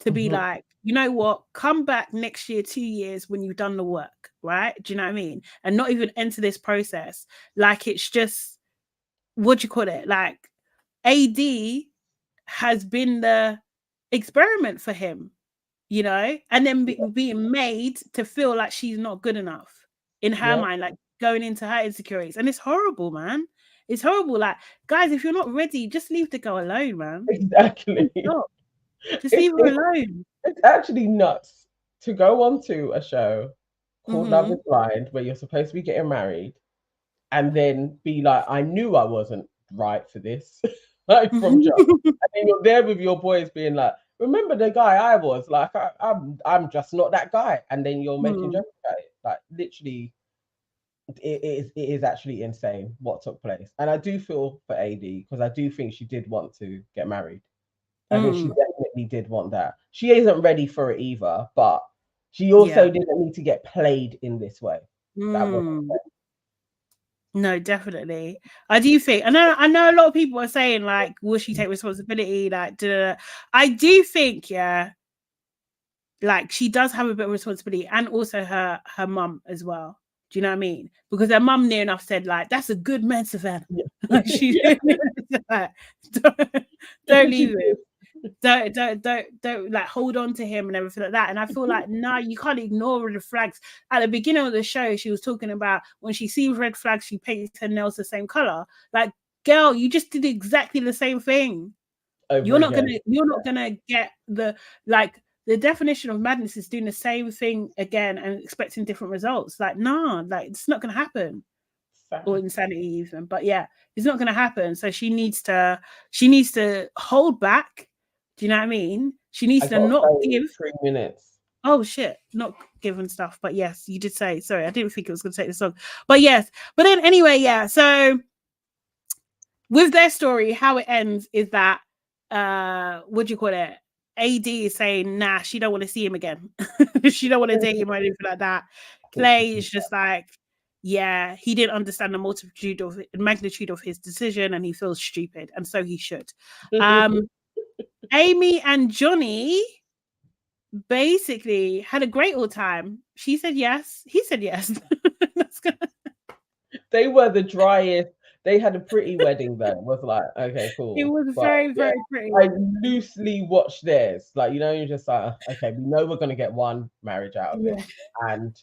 to be like, you know what, come back next year, 2 years, when you've done the work, right? Do you know what I mean? And not even enter this process. Like, it's just, what do you call it? Like, AD has been the experiment for him, you know, and then being made to feel like she's not good enough in her mind, like going into her insecurities. And it's horrible, man. It's horrible. Like, guys, if you're not ready, just leave the girl alone, man. Exactly. Just leave her alone. It's actually nuts to go onto a show called Love is Blind, where you're supposed to be getting married, and then be like, I knew I wasn't right for this. Like, from jump. And then you're there with your boys being like, remember the guy I was? Like, I'm just not that guy. And then you're making jokes about it. Like, literally, it is actually insane what took place. And I do feel for AD, because I do think she did want to get married. I think she definitely did want that. She isn't ready for it either, but she also didn't need to get played in this way. That wasn't fair. No, definitely. I do think. I know a lot of people are saying like, will she take responsibility? Like, duh. I do think, yeah, like she does have a bit of responsibility, and also her mum as well. Do you know what I mean? Because her mum near enough said like, "That's a good man, Savannah." Like, she like, don't leave him. Don't like hold on to him and everything like that. And I feel like no, you can't ignore the flags. At the beginning of the show, she was talking about when she sees red flags, she paints her nails the same color. Like, girl, you just did exactly the same thing. You're not gonna get the like the definition of madness is doing the same thing again and expecting different results. Like, nah, like it's not gonna happen. Or insanity even, but yeah, it's not gonna happen. So she needs to hold back. Do you know what I mean? She needs to not give 3 minutes. Oh shit, not giving stuff. But yes, you did say. Sorry, I didn't think it was gonna take this long. But yes, but then anyway, yeah. So with their story, how it ends is that what do you call it? AD is saying, nah, she don't want to see him again. She don't want to date him or anything like that. Clay is just like, yeah, he didn't understand the magnitude of his decision and he feels stupid, and so he should. Amy and Johnny basically had a great old time. She said yes. He said yes. They were the driest. They had a pretty wedding though. It was like, okay, cool. It was very pretty. I loosely watched theirs. Like, you know, you're just like, okay, we know we're gonna get one marriage out of it. And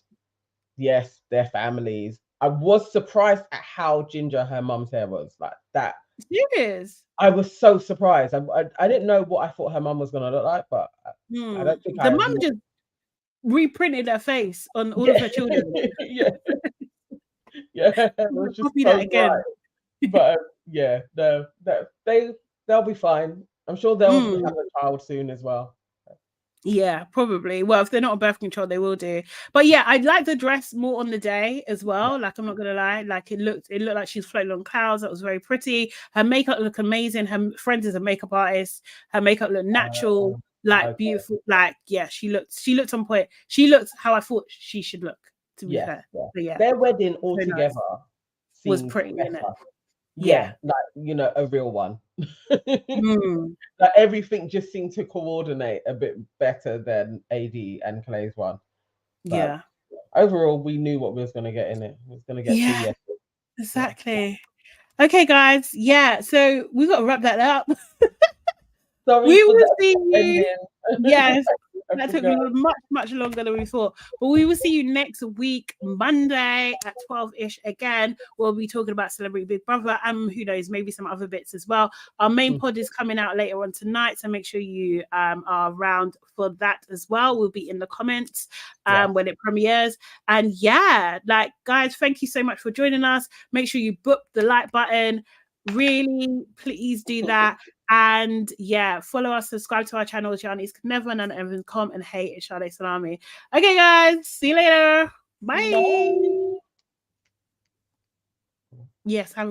yes, their families. I was surprised at how ginger her mum's hair was. Like that. Serious. I was so surprised. I didn't know what I thought her mum was gonna look like, but I don't think the mum just reprinted her face on all of her children. Yeah. It was just copy so that again. bright. But yeah, they'll be fine. I'm sure they'll have a child soon as well. Yeah, probably. Well, if they're not on birth control, they will do. But yeah, I'd like the dress more on the day as well. Like, I'm not gonna lie. Like, it looked like she's floating on clouds. That was very pretty. Her makeup looked amazing. Her friend is a makeup artist. Her makeup looked natural, beautiful. Like, yeah, she looked on point. She looked how I thought she should look, to be fair. Yeah. But yeah, Their wedding altogether was pretty, isn't it? Yeah, like, you know, a real one. Like everything just seemed to coordinate a bit better than AD and Clay's one. But yeah. Overall, we knew what we was going to get in it. We was going to get 2 yeses. Exactly. Okay, guys. Yeah, so we've got to wrap that up. Sorry, we will see you. Yes, that took forgot. much longer than we thought. But we will see you next week, Monday at 12-ish again. We'll be talking about Celebrity Big Brother and who knows, maybe some other bits as well. Our main pod is coming out later on tonight, so make sure you are around for that as well. We'll be in the comments when it premieres. And yeah, like, guys, thank you so much for joining us. Make sure you book the like button. Really, please do that. And yeah, follow us, subscribe to our channel, Shani's Never, None Evans, and hey, it's Sade Salami. Okay, guys, see you later. Bye. Yes, have a great